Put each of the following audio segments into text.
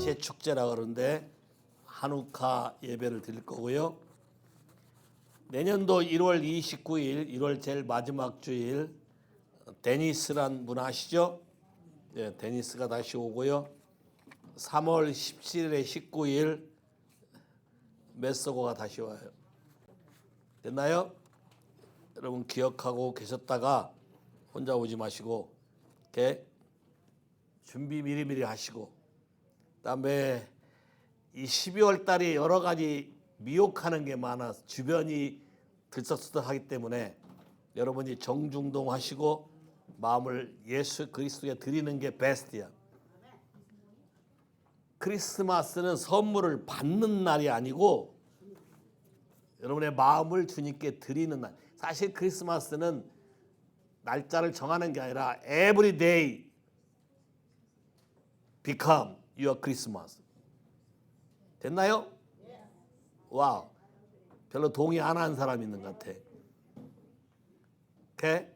제축제라 그러는데 한우카 예배를 드릴 거고요. 내년도 1월 29일, 1월 제일 마지막 주일 데니스란 분 아시죠? 네, 데니스가 다시 오고요. 3월 17일에 19일 메소고가 다시 와요. 됐나요? 여러분 기억하고 계셨다가 혼자 오지 마시고 이렇게 준비 미리미리 하시고, 그다음에 이 12월 달이 여러 가지 미혹하는 게 많아 주변이 들썩들썩하기 때문에 여러분이 정중동하시고 마음을 예수 그리스도에 드리는 게 베스트야. 크리스마스는 선물을 받는 날이 아니고 여러분의 마음을 주님께 드리는 날. 사실 크리스마스는 날짜를 정하는 게 아니라 every day become your Christmas. 됐나요? 와우. 별로 동의 안 하는 사람 있는 것 같아. Okay?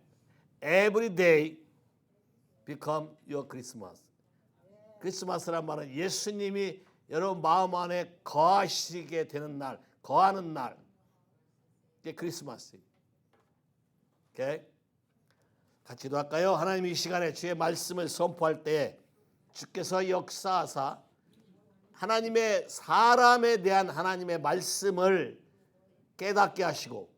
Every day become your Christmas. 크리스마스란 말은 예수님이 여러분 마음 안에 거하시게 되는 날, 거하는 날. 이게 크리스마스. 오케이? 같이 기도할까요? 하나님, 이 시간에 주의 말씀을 선포할 때 주께서 역사하사 하나님의 사람에 대한 하나님의 말씀을 깨닫게 하시고,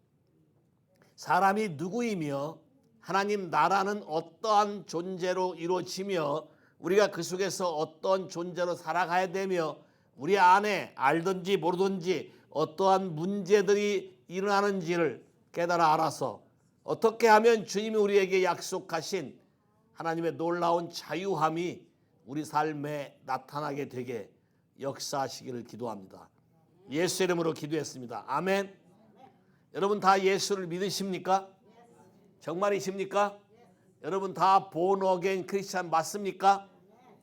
사람이 누구이며 하나님 나라는 어떠한 존재로 이루어지며 우리가 그 속에서 어떤 존재로 살아가야 되며 우리 안에 알든지 모르든지 어떠한 문제들이 일어나는지를 깨달아 알아서 어떻게 하면 주님이 우리에게 약속하신 하나님의 놀라운 자유함이 우리 삶에 나타나게 되게 역사하시기를 기도합니다. 예수 이름으로 기도했습니다. 아멘. 여러분 다 예수를 믿으십니까? 정말이십니까? 여러분 다 born again 크리스찬 맞습니까?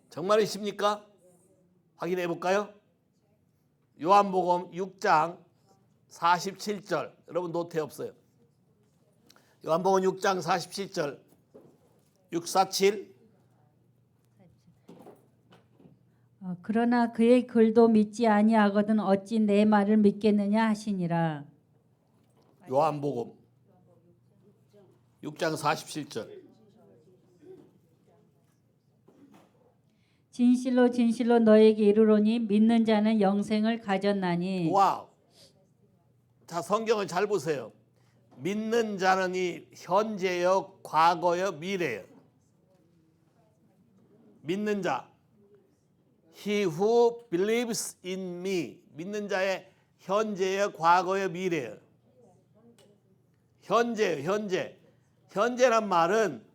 정말이십니까? 확인해 볼까요? 요한복음 6장 47절. 여러분 노트에 없어요. 요한복음 6장 47절. 647. 그러나 그의 글도 믿지 아니하거든 어찌 내 말을 믿겠느냐 하시니라. 요한복음 6장 47절. 진실로 진실로 너에게 이르노니 믿는 자는 영생을 가졌나니. 와우. 자, 성경을 잘 보세요. 믿는 자는 이 현재여, 과거여, 미래여. 믿는 자. He who believes in me. 믿는 자의 현재여, 과거여, 미래여. 현재요, 현재. 현재란 말은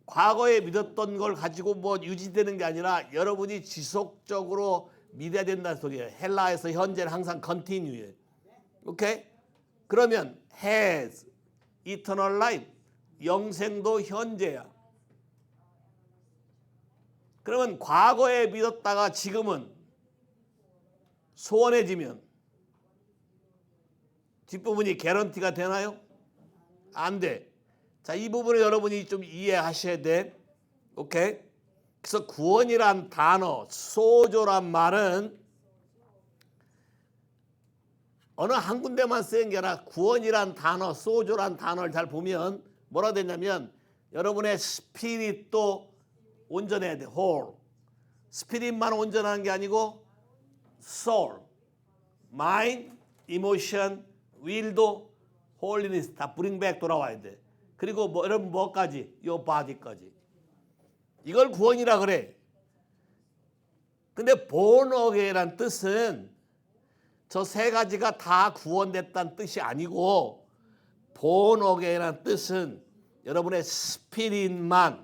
과거에 믿었던 걸 가지고 뭐 유지되는 게 아니라 여러분이 지속적으로 믿어야 된다는 소리예요. 헬라에서 현재는 항상 continue예요. 오케이? 그러면 has eternal life. 영생도 현재야. 그러면 과거에 믿었다가 지금은 소원해지면 뒷부분이 개런티가 되나요? 안 돼. 자, 이 부분을 여러분이 좀 이해하셔야 돼. 오케이? 그래서 구원이란 단어, 소조란 말은 어느 한 군데만 쓰인 게 아니라 구원이란 단어, 소조란 단어를 잘 보면 뭐라 되냐면 여러분의 스피릿도 온전해야 돼. whole. 스피릿만 온전한 게 아니고 soul, mind, emotion, will도 holiness 다 bring back 돌아와야 돼. 그리고 뭐 여러분 뭐까지? 요 body까지. 이걸 구원이라 그래. 근데 born again이란 뜻은 저 세 가지가 다 구원됐다는 뜻이 아니고 born again이란 뜻은 여러분의 스피릿만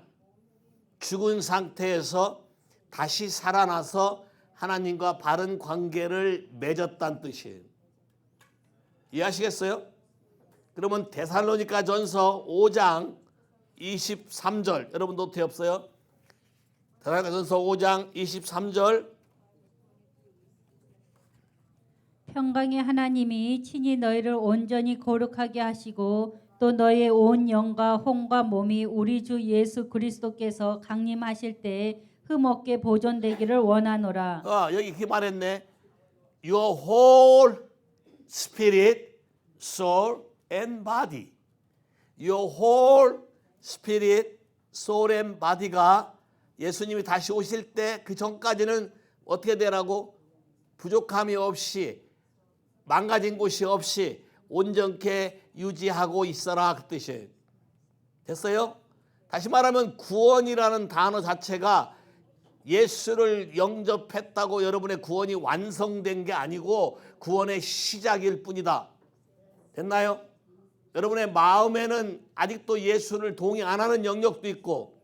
죽은 상태에서 다시 살아나서 하나님과 바른 관계를 맺었다는 뜻이에요. 이해하시겠어요? 그러면 데살로니가 전서 5장 23절. 여러분 노트에 없어요? 데살로니가 전서 5장 23절. 평강의 하나님이 친히 너희를 온전히 거룩하게 하시고 또 너희의 온 영과 혼과 몸이 우리 주 예수 그리스도께서 강림하실 때에 흠없게 보존되기를 원하노라. 여기 이렇게 말했네. Your whole spirit, soul, and body. Your whole spirit, soul, and body가 예수님이 다시 오실 때 그 전까지는 어떻게 되라고? 부족함이 없이 망가진 곳이 없이 온전케 유지하고 있어라 그 뜻이에요. 됐어요? 다시 말하면 구원이라는 단어 자체가 예수를 영접했다고 여러분의 구원이 완성된 게 아니고 구원의 시작일 뿐이다. 됐나요? 여러분의 마음에는 아직도 예수를 동의 안 하는 영역도 있고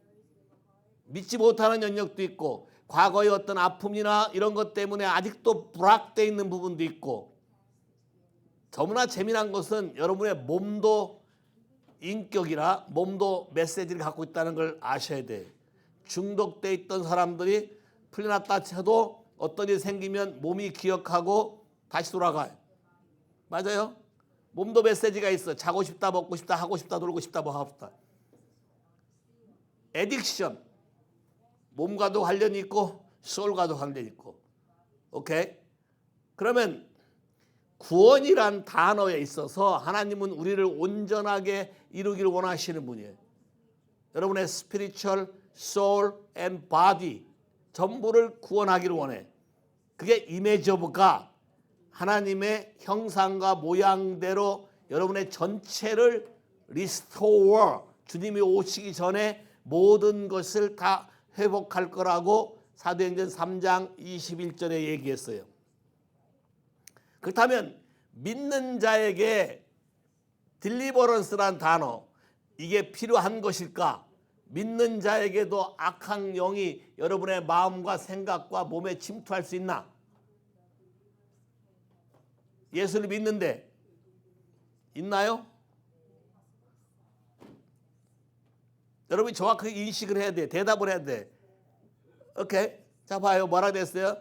믿지 못하는 영역도 있고 과거의 어떤 아픔이나 이런 것 때문에 아직도 불락되어 있는 부분도 있고 너무나 재미난 것은 여러분의 몸도 인격이라 몸도 메시지를 갖고 있다는 걸 아셔야 돼요. 중독돼 있던 사람들이 풀려났다 해도 어떤 일이 생기면 몸이 기억하고 다시 돌아가요. 맞아요? 몸도 메시지가 있어. 자고 싶다, 먹고 싶다, 하고 싶다, 놀고 싶다, 뭐 하고 싶다. 에딕션. 몸과도 관련이 있고 소울과도 관련이 있고. 오케이? 그러면 구원이란 단어에 있어서 하나님은 우리를 온전하게 이루기를 원하시는 분이에요. 여러분의 스피리추얼, soul and body 전부를 구원하기를 원해. 그게 image of God. 하나님의 형상과 모양대로 여러분의 전체를 restore. 주님이 오시기 전에 모든 것을 다 회복할 거라고 사도행전 3장 21절에 얘기했어요. 그렇다면 믿는 자에게 deliverance란 단어 이게 필요한 것일까? 믿는 자에게도 악한 영이 여러분의 마음과 생각과 몸에 침투할 수 있나? 예수를 믿는데 있나요? 여러분이 정확하게 인식을 해야 돼. 대답을 해야 돼. 오케이. 자 봐요. 뭐라 됐어요?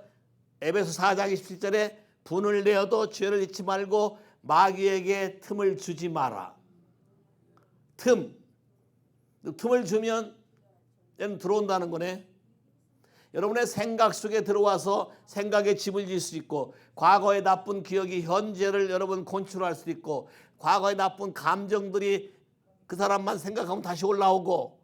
에베소 4장 27절에 분을 내어도 죄를 잊지 말고 마귀에게 틈을 주지 마라. 틈을 주면 얘는 들어온다는 거네. 여러분의 생각 속에 들어와서 생각에 집을 질 수 있고 과거의 나쁜 기억이 현재를 여러분 컨트롤할 수 있고 과거의 나쁜 감정들이 그 사람만 생각하면 다시 올라오고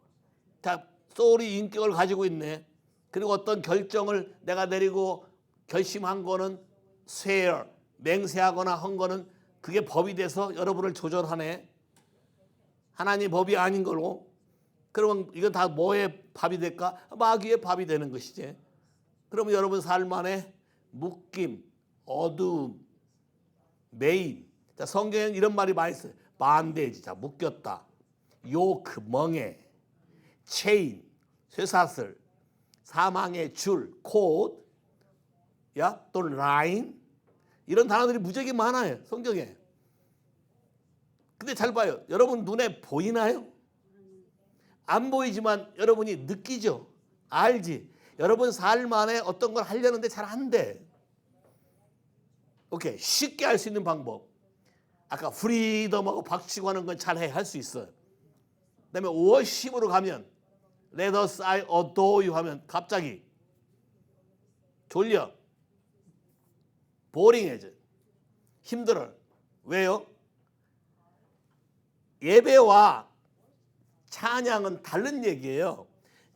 다 소울이 인격을 가지고 있네. 그리고 어떤 결정을 내가 내리고 결심한 거는 swear, 맹세하거나 한 거는 그게 법이 돼서 여러분을 조절하네. 하나님 법이 아닌 걸로. 그러면 이건 다 뭐의 밥이 될까? 마귀의 밥이 되는 것이지. 그러면 여러분 삶 안에 묶임, 어두움, 매임. 자, 성경에는 이런 말이 많이 있어요. 반대지, 자, 묶였다. 요크, 멍에, 체인, 쇠사슬, 사망의 줄, 콧, 또 라인. 이런 단어들이 무지하게 많아요, 성경에. 근데 잘 봐요. 여러분 눈에 보이나요? 안 보이지만 여러분이 느끼죠. 알지. 여러분 삶 안에 어떤 걸 하려는데 잘 안 돼. 오케이. 쉽게 할 수 있는 방법. 아까 프리덤하고 박치고 하는 건 잘 할 수 있어요. 그다음에 워십으로 가면 Let us I adore you 하면 갑자기 졸려. 보링해져. 힘들어. 왜요? 예배와 찬양은 다른 얘기예요.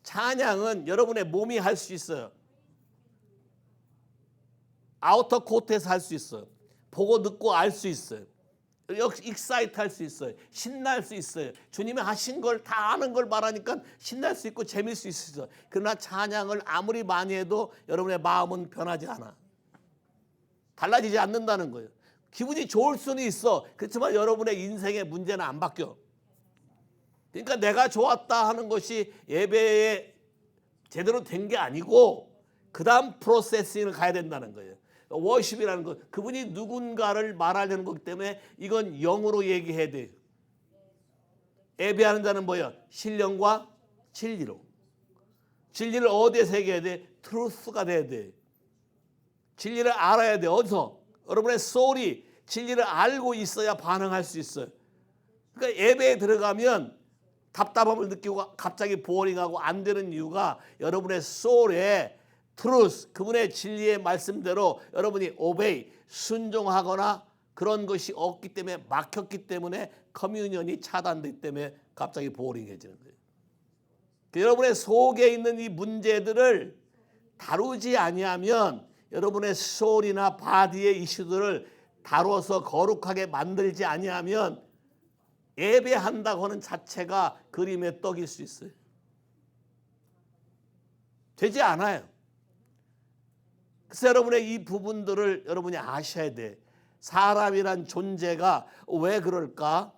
찬양은 여러분의 몸이 할 수 있어요. 아우터 코트에서 할 수 있어요. 보고 듣고 알 수 있어요. 익사이트 할 수 있어요. 신날 수 있어요. 주님이 하신 걸 다 아는 걸 말하니까 신날 수 있고 재미있을 수 있어요. 그러나 찬양을 아무리 많이 해도 여러분의 마음은 변하지 않아. 달라지지 않는다는 거예요. 기분이 좋을 수는 있어. 그렇지만 여러분의 인생의 문제는 안 바뀌어. 그러니까 내가 좋았다 하는 것이 예배에 제대로 된 게 아니고 그 다음 프로세싱을 가야 된다는 거예요. 워십이라는 것, 그분이 누군가를 말하려는 거기 때문에 이건 영으로 얘기해야 돼요. 예배하는 자는 뭐예요? 신령과 진리로. 진리를 어디에서 얘기해야 돼? 트루스가 돼야 돼. 진리를 알아야 돼. 어디서? 여러분의 소울이 진리를 알고 있어야 반응할 수 있어요. 그러니까 예배에 들어가면 답답함을 느끼고 갑자기 보어링하고 안 되는 이유가 여러분의 소울에 truth, 그분의 진리의 말씀대로 여러분이 obey, 순종하거나 그런 것이 없기 때문에 막혔기 때문에 커뮤니언이 차단되기 때문에 갑자기 보어링해지는 거예요. 여러분의 속에 있는 이 문제들을 다루지 아니하면 여러분의 소울이나 바디의 이슈들을 다뤄서 거룩하게 만들지 아니하면 예배한다고 하는 자체가 그림의 떡일 수 있어요. 되지 않아요. 그래서 여러분의 이 부분들을 여러분이 아셔야 돼. 사람이란 존재가 왜 그럴까?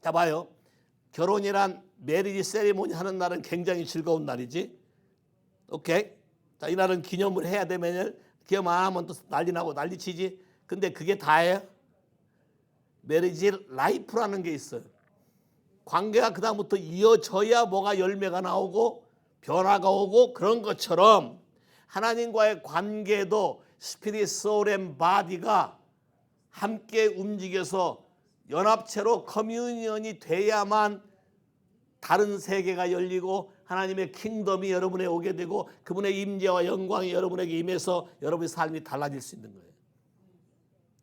자 봐요. 결혼이란 메리지 세리모니 하는 날은 굉장히 즐거운 날이지. 오케이. 자, 이 날은 기념을 해야 되면 기념 안 하면 또 난리 나고 난리치지. 근데 그게 다예요. 메리지 라이프라는 게 있어요. 관계가 그다음부터 이어져야 뭐가 열매가 나오고 변화가 오고 그런 것처럼 하나님과의 관계도 스피릿, 소울 앤 바디가 함께 움직여서 연합체로 커뮤니언이 돼야만 다른 세계가 열리고 하나님의 킹덤이 여러분에 오게 되고 그분의 임재와 영광이 여러분에게 임해서 여러분의 삶이 달라질 수 있는 거예요.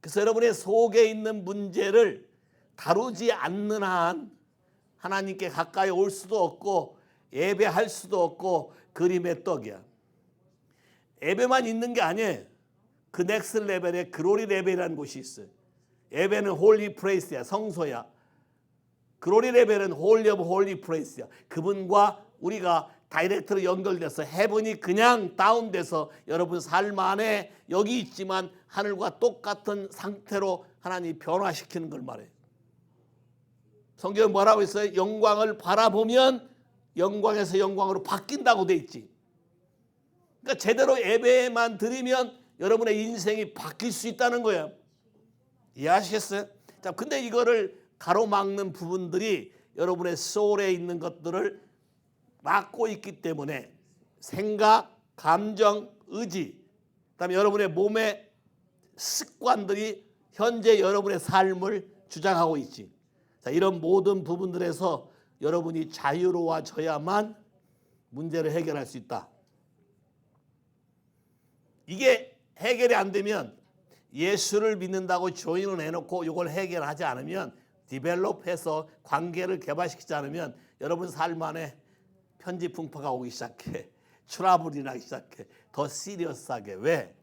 그래서 여러분의 속에 있는 문제를 다루지 않는 한 하나님께 가까이 올 수도 없고 예배할 수도 없고 그림의 떡이야. 예배만 있는 게 아니에요. 그 넥스 레벨에 그로리 레벨이라는 곳이 있어요. 예배는 홀리 플레이스야. 성소야. 그로리 레벨은 홀리 오브 홀리 플레이스야. 그분과 우리가 다이렉트로 연결돼서 헤븐이 그냥 다운돼서 여러분 삶 안에 여기 있지만 하늘과 똑같은 상태로 하나님이 변화시키는 걸 말해요. 성경은 뭐라고 했어요? 영광을 바라보면 영광에서 영광으로 바뀐다고 돼 있지. 그러니까 제대로 예배만 드리면 여러분의 인생이 바뀔 수 있다는 거예요. 이해하시겠어요? 자, 근데 이거를 가로막는 부분들이 여러분의 소울에 있는 것들을 막고 있기 때문에 생각, 감정, 의지, 그다음에 여러분의 몸의 습관들이 현재 여러분의 삶을 주장하고 있지. 자, 이런 모든 부분들에서 여러분이 자유로워져야만 문제를 해결할 수 있다. 이게 해결이 안 되면 예수를 믿는다고 조인을 해놓고 이걸 해결하지 않으면 디벨롭해서 관계를 개발시키지 않으면 여러분 삶 안에 편지풍파가 오기 시작해. 트러블이 나기 시작해. 더 시리어스하게. 왜?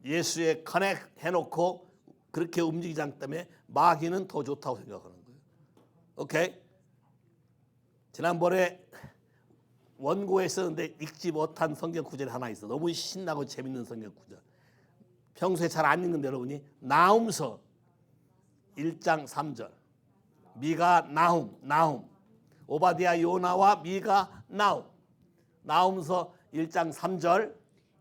예수에 커넥 해놓고 그렇게 움직이지 않기 때문에 마귀는 더 좋다고 생각하는 거예요. 오케이? 지난번에 원고에 썼는데 읽지 못한 성경 구절이 하나 있어. 너무 신나고 재밌는 성경 구절. 평소에 잘 안 읽는데 여러분이 나훔서 1장 3절. 미가 나훔. 오바디아 요나와 미가 나훔서 1장 3절.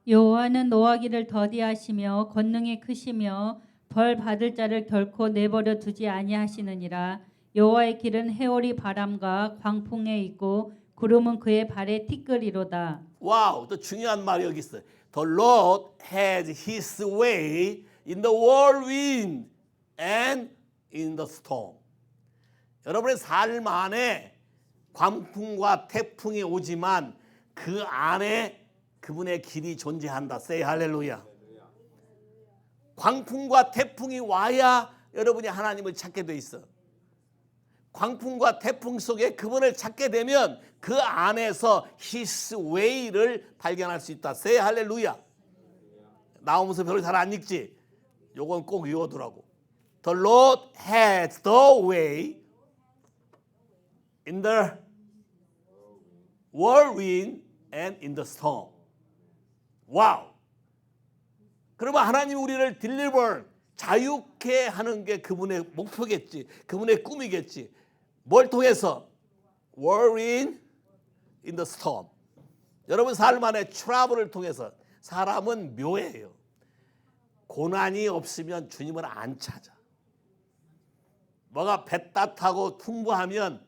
여호와는 노하기를 더디하시며 권능이 크시며 벌 받을 자를 결코 내버려 두지 아니하시느니라. 여호와의 길은 해오리 바람과 광풍에 있고 구름은 그의 발에 티끌이로다. 와우, 또 중요한 말이 여기 있어요. The Lord has His way in the whirlwind and in the storm. 여러분의 삶 안에 광풍과 태풍이 오지만 그 안에 그분의 길이 존재한다. Say 할렐루야. 광풍과 태풍이 와야 여러분이 하나님을 찾게 돼 있어. 광풍과 태풍 속에 그분을 찾게 되면 그 안에서 His way를 발견할 수 있다. Say 할렐루야. 나오면서 별로 잘 안 읽지? 요건 꼭 외워두라고. The Lord has the way in the whirlwind and in the storm. 와우. 그러면 하나님 우리를 deliver, 자유케 하는 게 그분의 목표겠지. 그분의 꿈이겠지. 뭘 통해서? whirlwind in the storm. 여러분 삶 안에 트러블을 통해서. 사람은 묘해요. 고난이 없으면 주님을 안 찾아. 뭐가 배따타고 풍부하면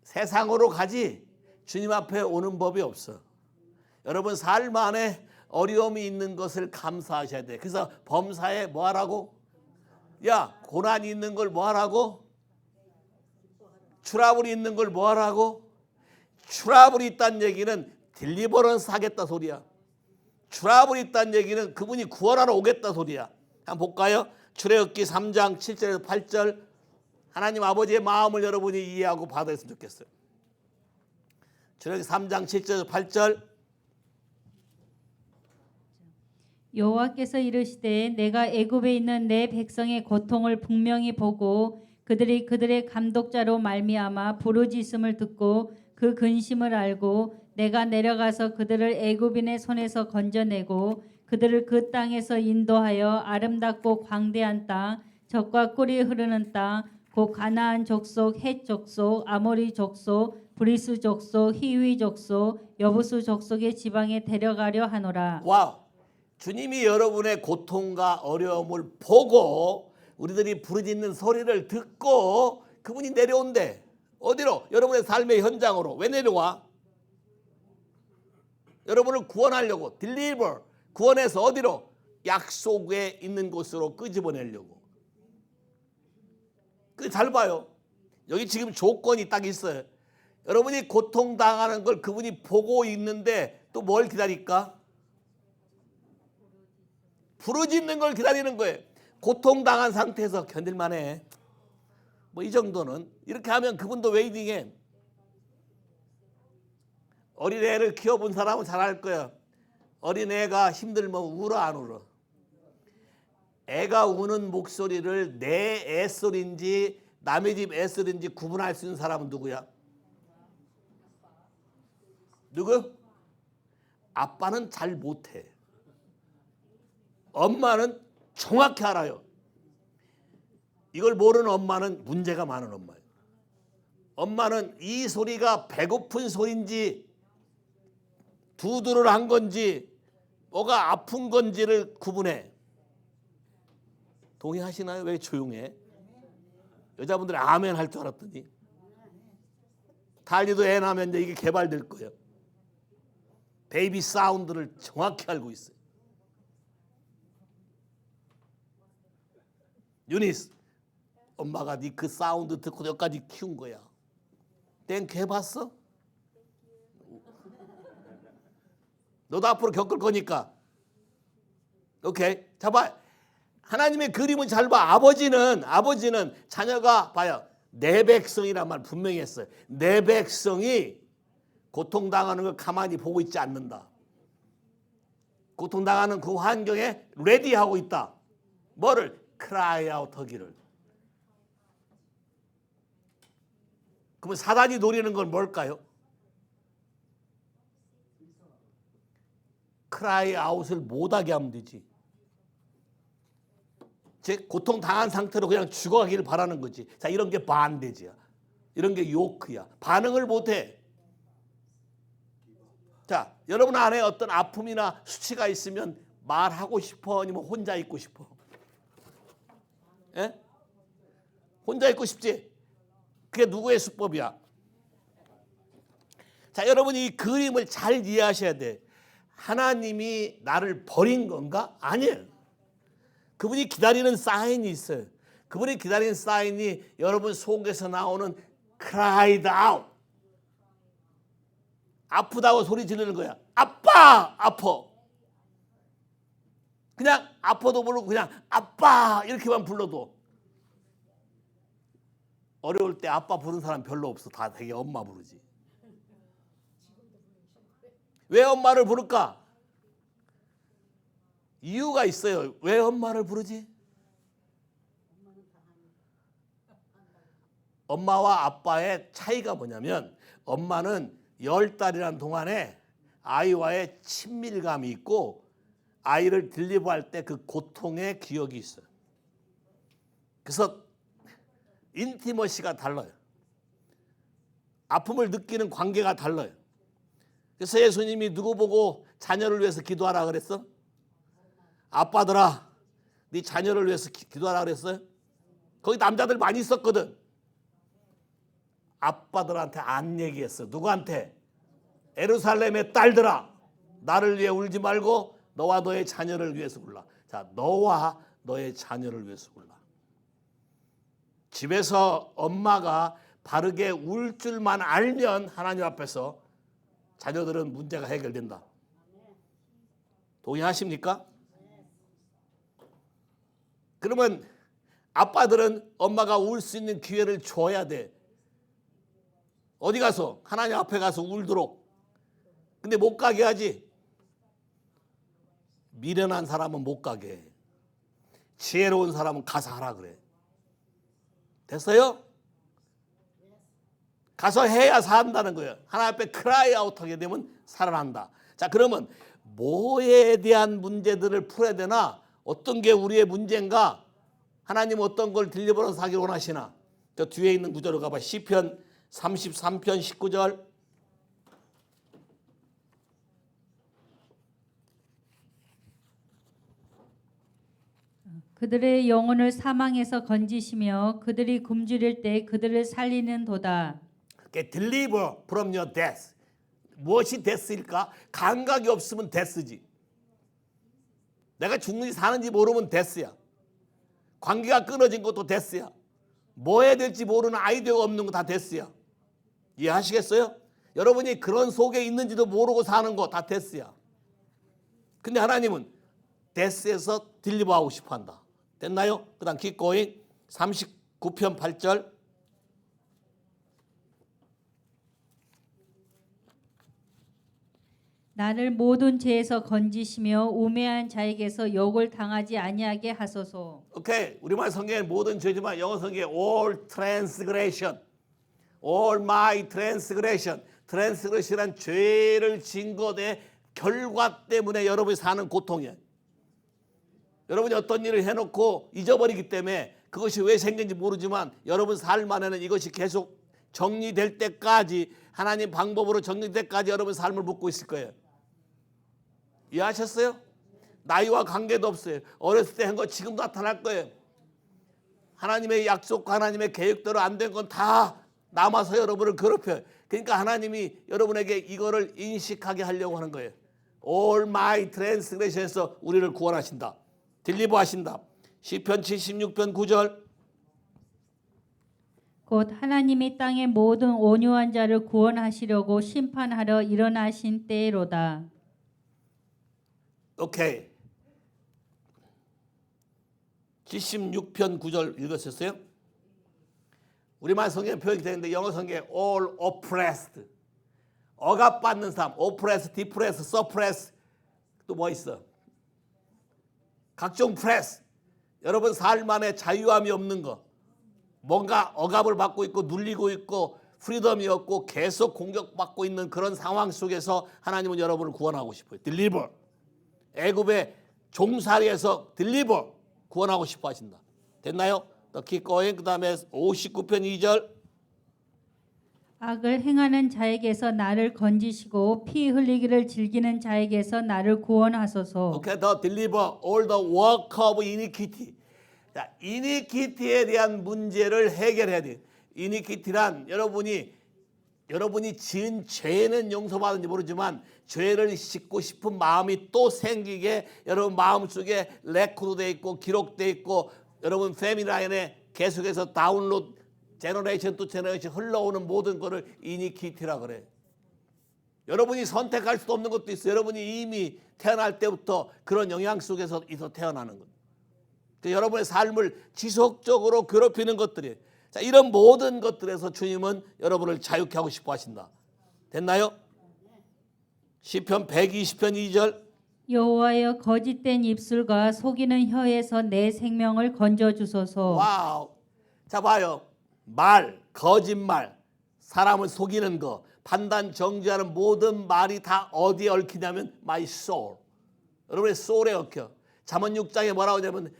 세상으로 가지 주님 앞에 오는 법이 없어. 여러분 삶 안에 어려움이 있는 것을 감사하셔야 돼. 그래서 범사에 뭐 하라고? 야, 고난이 있는 걸 뭐 하라고? 트러블이 있는 걸 뭐 하라고? 트러블이 있다는 얘기는 딜리버런스 하겠다 소리야. 트러블이 있다는 얘기는 그분이 구원하러 오겠다 소리야. 한번 볼까요? 출애굽기 3장 7절에서 8절. 하나님 아버지의 마음을 여러분이 이해하고 받아들였으면 좋겠어요. 출애굽기 3장 7절에서 8절. 여호와께서 이르시되 내가 애굽에 있는 내 백성의 고통을 분명히 보고 그들이 그들의 감독자로 말미암아 부르짖음을 듣고 그 근심을 알고 내가 내려가서 그들을 애굽인의 손에서 건져내고 그들을 그 땅에서 인도하여 아름답고 광대한 땅 젖과 꿀이 흐르는 땅 곧 가나안 족속 헷 족속 아모리 족속 브리스 족속 히위 족속 여부수 족속의 지방에 데려가려 하노라. 와우. 주님이 여러분의 고통과 어려움을 보고 우리들이 부르짖는 소리를 듣고 그분이 내려온대. 어디로? 여러분의 삶의 현장으로. 왜 내려와? 여러분을 구원하려고. deliver. 구원해서 어디로? 약속에 있는 곳으로 끄집어내려고. 잘 봐요. 여기 지금 조건이 딱 있어요. 여러분이 고통당하는 걸 그분이 보고 있는데 또 뭘 기다릴까? 부르짖는 걸 기다리는 거예요. 고통당한 상태에서 견딜만해. 뭐 이 정도는. 이렇게 하면 그분도 웨이팅해. 어린애를 키워본 사람은 잘 알 거야. 어린애가 힘들면 울어 안 울어? 애가 우는 목소리를 내 애소리인지 남의 집 애소리인지 구분할 수 있는 사람은 누구야? 누구? 아빠는 잘 못해. 엄마는 정확히 알아요. 이걸 모르는 엄마는 문제가 많은 엄마예요. 엄마는 이 소리가 배고픈 소리인지 두드러를 한 건지 뭐가 아픈 건지를 구분해. 동의하시나요? 왜 조용해? 여자분들이 아멘 할 줄 알았더니. 달리도 애 낳으면 이제 이게 개발될 거예요. 베이비 사운드를 정확히 알고 있어요. 유니스, 엄마가 네 그 사운드 듣고 여기까지 키운 거야. 땡큐 해봤어? 너도 앞으로 겪을 거니까. 오케이. 자, 봐. 하나님의 그림은 잘 봐. 아버지는 자녀가 봐요. 내 백성이란 말 분명히 했어요. 내 백성이 고통당하는 걸 가만히 보고 있지 않는다. 고통당하는 그 환경에 레디하고 있다. 뭐를? 크라이 아웃 하기를. 그러면 사단이 노리는 건 뭘까요? 크라이 아웃을 못하게 하면 되지. 제 고통 당한 상태로 그냥 죽어가기를 바라는 거지. 자, 이런 게 반대지야. 이런 게 요크야. 반응을 못해. 자, 여러분 안에 어떤 아픔이나 수치가 있으면 말하고 싶어? 아니면 혼자 있고 싶어? 예? 혼자 있고 싶지? 그게 누구의 수법이야? 자, 여러분이 이 그림을 잘 이해하셔야 돼. 하나님이 나를 버린 건가? 아니에요. 그분이 기다리는 사인이 있어요. 그분이 기다리는 사인이 여러분 속에서 나오는 cried out. 아프다고 소리 지르는 거야. 아빠! 아파. 그냥 아파도 모르고 그냥 아빠 이렇게만 불러도. 어려울 때 아빠 부른 사람 별로 없어. 다 되게 엄마 부르지. 왜 엄마를 부를까? 이유가 있어요. 왜 엄마를 부르지? 엄마와 아빠의 차이가 뭐냐면 엄마는 10달이라는 동안에 아이와의 친밀감이 있고 아이를 딜리버할 때 그 고통의 기억이 있어요. 그래서 인티머시가 달라요. 아픔을 느끼는 관계가 달라요. 그래서 예수님이 누구 보고 자녀를 위해서 기도하라 그랬어? 아빠들아, 네 자녀를 위해서 기도하라 그랬어요? 거기 남자들 많이 있었거든. 아빠들한테 안 얘기했어. 누구한테? 예루살렘의 딸들아, 나를 위해 울지 말고 너와 너의 자녀를 위해서 울라. 자, 너와 너의 자녀를 위해서 울라. 집에서 엄마가 바르게 울 줄만 알면 하나님 앞에서 자녀들은 문제가 해결된다. 동의하십니까? 그러면 아빠들은 엄마가 울 수 있는 기회를 줘야 돼. 어디 가서? 하나님 앞에 가서 울도록. 근데 못 가게 하지. 미련한 사람은 못 가게 해. 지혜로운 사람은 가서 하라 그래. 됐어요? 가서 해야 산다는 거예요. 하나님 앞에 크라이 아웃 하게 되면 살아난다. 자, 그러면 뭐에 대한 문제들을 풀어야 되나? 어떤 게 우리의 문제인가? 하나님 어떤 걸 딜리버런스 하기를 원하시나? 저 뒤에 있는 구절로 가봐. 시편 33편 19절. 그들의 영혼을 사망에서 건지시며 그들이 굶주릴 때 그들을 살리는 도다. deliver from your death. 무엇이 death일까? 감각이 없으면 death지. 내가 죽는지 사는지 모르면 death야. 관계가 끊어진 것도 death야. 뭐 해야 될지 모르는 아이디어가 없는 거 다 death야. 이해하시겠어요? 여러분이 그런 속에 있는지도 모르고 사는 거 다 death야. 근데 하나님은 death에서 딜리버하고 싶어 한다. 됐나요? 그 다음 keep going. 39편 8절. 나를 모든 죄에서 건지시며 우매한 자에게서 욕을 당하지 아니하게 하소서. 오케이. 우리말 성경에 모든 죄지만 영어 성경에 all transgression. all my transgression. transgression은 죄를 진 것의 결과 때문에 여러분이 사는 고통이에요. 여러분이 어떤 일을 해놓고 잊어버리기 때문에 그것이 왜 생긴지 모르지만 여러분 삶 안에는 이것이 계속 정리될 때까지 하나님 방법으로 정리될 때까지 여러분 삶을 묵고 있을 거예요. 이해하셨어요? 나이와 관계도 없어요. 어렸을 때 한 거 지금 나타날 거예요. 하나님의 약속과 하나님의 계획대로 안 된 건 다 남아서 여러분을 괴롭혀요. 그러니까 하나님이 여러분에게 이거를 인식하게 하려고 하는 거예요. All my transgression에서 우리를 구원하신다. 딜리버 하신다. 시편 76편 9절. 곧 하나님이 땅의 모든 온유한 자를 구원하시려고 심판하러 일어나신 때로다. 오케이. 76편 9절 읽으셨어요? 우리말 성경에 표현이 되는데 영어 성경에 all oppressed. 억압받는 사람. oppressed, depressed, suppressed. 또 뭐 있어? 각종 프레스. 여러분 삶 안에 자유함이 없는 거. 뭔가 억압을 받고 있고 눌리고 있고 프리덤이 없고 계속 공격받고 있는 그런 상황 속에서 하나님은 여러분을 구원하고 싶어요. 딜리버. 애굽의 종살이에서 딜리버 구원하고 싶어 하신다. 됐나요? 더 keep going. 그 다음에 59편 2절. 악을 행하는 자에게서 나를 건지시고 피 흘리기를 즐기는 자에게서 나를 구원하소서. Okay, the deliver all the work of iniquity. 자, iniquity에 대한 문제를 해결해야 돼요. iniquity란 여러분이 지은 죄는 용서받은지 모르지만 죄를 씻고 싶은 마음이 또 생기게 여러분 마음속에 레코드돼 있고 기록돼 있고 여러분 패밀리라인에 계속해서 다운로드 제너레이션 투 제너레이션 흘러오는 모든 것을 이니퀴티라 그래. 여러분이 선택할 수도 없는 것도 있어요. 여러분이 이미 태어날 때부터 그런 영향 속에서 태어나는 것. 여러분의 삶을 지속적으로 괴롭히는 것들이에요. 자, 이런 모든 것들에서 주님은 여러분을 자유케 하고 싶어 하신다. 됐나요? 시편 120편 2절. 여호와여 거짓된 입술과 속이는 혀에서 내 생명을 건져 주소서. 와우. 자, 봐요. 말, 거짓말, 사람을 속이는 거, 판단 정지하는 모든 말이 다 어디에 얽히냐면 my soul. 여러분의 soul에 얽혀. 잠언 6장에 뭐라고 하냐면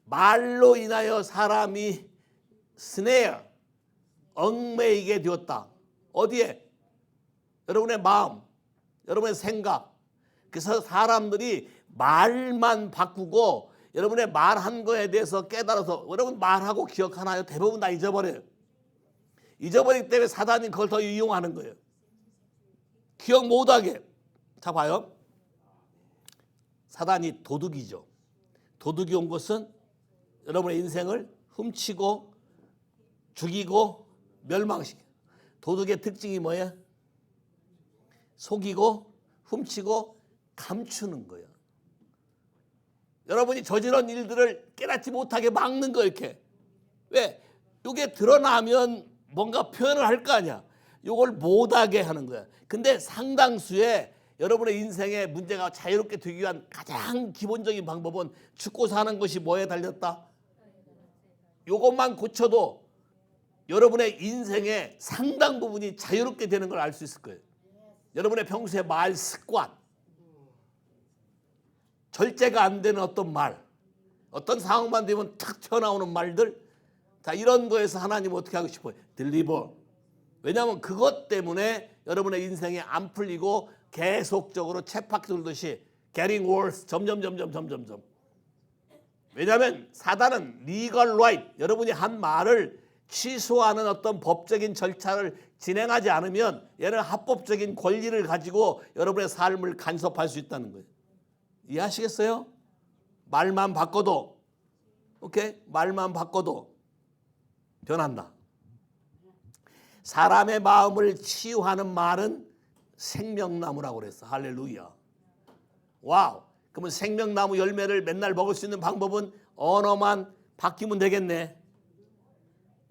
말로 인하여 사람이 snare, 얽매이게 되었다. 어디에? 여러분의 마음, 여러분의 생각. 그래서 사람들이 말만 바꾸고 여러분의 말한 거에 대해서 깨달아서 여러분 말하고 기억하나요? 대부분 다 잊어버려요. 잊어버리기 때문에 사단이 그걸 더 이용하는 거예요. 기억 못하게. 자, 봐요. 사단이 도둑이죠. 도둑이 온 것은 여러분의 인생을 훔치고 죽이고 멸망시켜. 도둑의 특징이 뭐야? 속이고 훔치고 감추는 거예요. 여러분이 저지른 일들을 깨닫지 못하게 막는 거 이렇게. 왜? 이게 드러나면 뭔가 표현을 할 거 아니야. 이걸 못하게 하는 거야. 근데 상당수의 여러분의 인생에 문제가 자유롭게 되기 위한 가장 기본적인 방법은 죽고 사는 것이 뭐에 달렸다? 이것만 고쳐도 여러분의 인생의 상당 부분이 자유롭게 되는 걸 알 수 있을 거예요. 여러분의 평소의 말 습관, 절제가 안 되는 어떤 말, 어떤 상황만 되면 탁 튀어나오는 말들, 자 이런 거에서 하나님 어떻게 하고 싶어요? 딜리버. 왜냐하면 그것 때문에 여러분의 인생이 안 풀리고 계속적으로 쳇바퀴 돌듯이 getting worse, 점점. 왜냐하면 사단은 legal right, 여러분이 한 말을 취소하는 어떤 법적인 절차를 진행하지 않으면 얘는 합법적인 권리를 가지고 여러분의 삶을 간섭할 수 있다는 거예요. 이해하시겠어요? 말만 바꿔도, 오케이? 말만 바꿔도 변한다. 사람의 마음을 치유하는 말은 생명나무라고 그랬어. 할렐루야. 와우. 그러면 생명나무 열매를 맨날 먹을 수 있는 방법은 언어만 바뀌면 되겠네.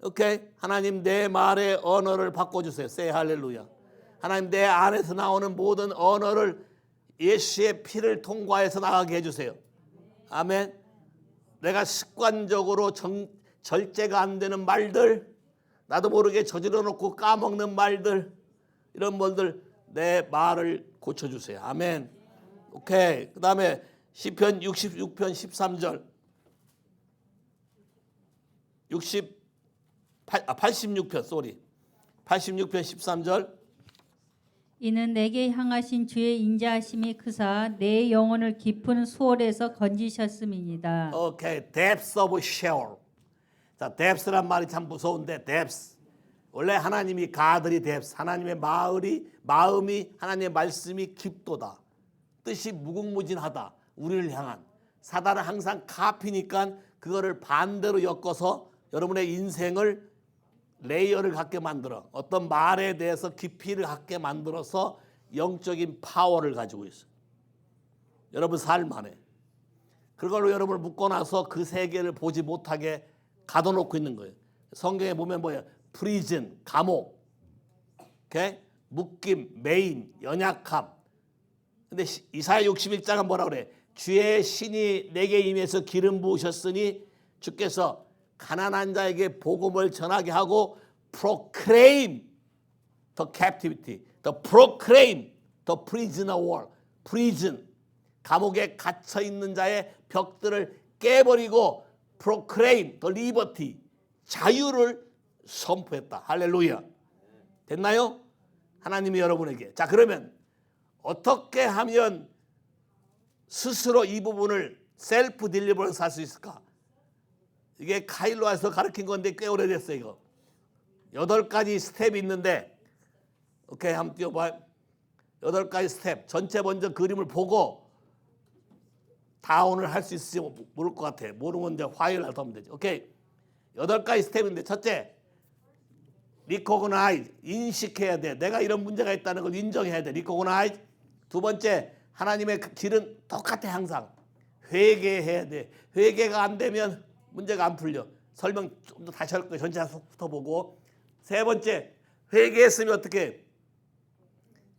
오케이. 하나님 내 말의 언어를 바꿔주세요. say 할렐루야. 하나님 내 안에서 나오는 모든 언어를 예수의 피를 통과해서 나가게 해주세요. 아멘. 내가 습관적으로 절제가 안 되는 말들, 나도 모르게 저질러 놓고 까먹는 말들, 이런 말들 내 말을 고쳐주세요. 아멘. 오케이. 그 다음에 시편 66편 13절 86편 13절 이는 내게 향하신 주의 인자하심이 크사 내 영혼을 깊은 수월에서 건지셨음이니이다. 오케이. depths of sheol. 자, depths란 말이 참 무서운데 depths. 원래 하나님이 가들이 depths. 하나님의 마음이 하나님의 말씀이 깊도다. 뜻이 무궁무진하다. 우리를 향한. 사단은 항상 카피니까 그거를 반대로 엮어서 여러분의 인생을 레이어를 갖게 만들어. 어떤 말에 대해서 깊이를 갖게 만들어서 영적인 파워를 가지고 있어요. 여러분 삶 안에. 그걸로 여러분을 묶어놔서 그 세계를 보지 못하게 가둬놓고 있는 거예요. 성경에 보면 뭐예요? 프리즌, 감옥, 오케이? 묶임, 매임, 연약함. 근데 이사야 61장은 뭐라 그래? 주의 신이 내게 임해서 기름 부으셨으니 주께서 가난한 자에게 복음을 전하게 하고 proclaim the captivity, the proclaim the prisoner wall, prison, 감옥에 갇혀 있는 자의 벽들을 깨버리고 proclaim the liberty, 자유를 선포했다. 할렐루야. 됐나요? 하나님이 여러분에게. 자, 그러면 어떻게 하면 스스로 이 부분을 셀프 딜리버런스 할 수 있을까? 이게 카일로에서 가르친 건데 꽤 오래됐어요. 이거 8가지 스텝이 있는데, 오케이, 한번 띄워봐. 8가지 스텝. 전체 먼저 그림을 보고 다 오늘 할 수 있을지 모를 것 같아. 모르면 이제 화요일 날 하면 되지. 오케이. 8가지 스텝인데, 첫째, recognize, 인식해야 돼. 내가 이런 문제가 있다는 걸 인정해야 돼. recognize. 두 번째, 하나님의 그 길은 똑같아. 항상 회개해야 돼. 회개가 안 되면 문제가 안 풀려. 설명 좀 더 다시 할 거예요. 전체 훑어보고. 세 번째, 회개했으면 어떻게?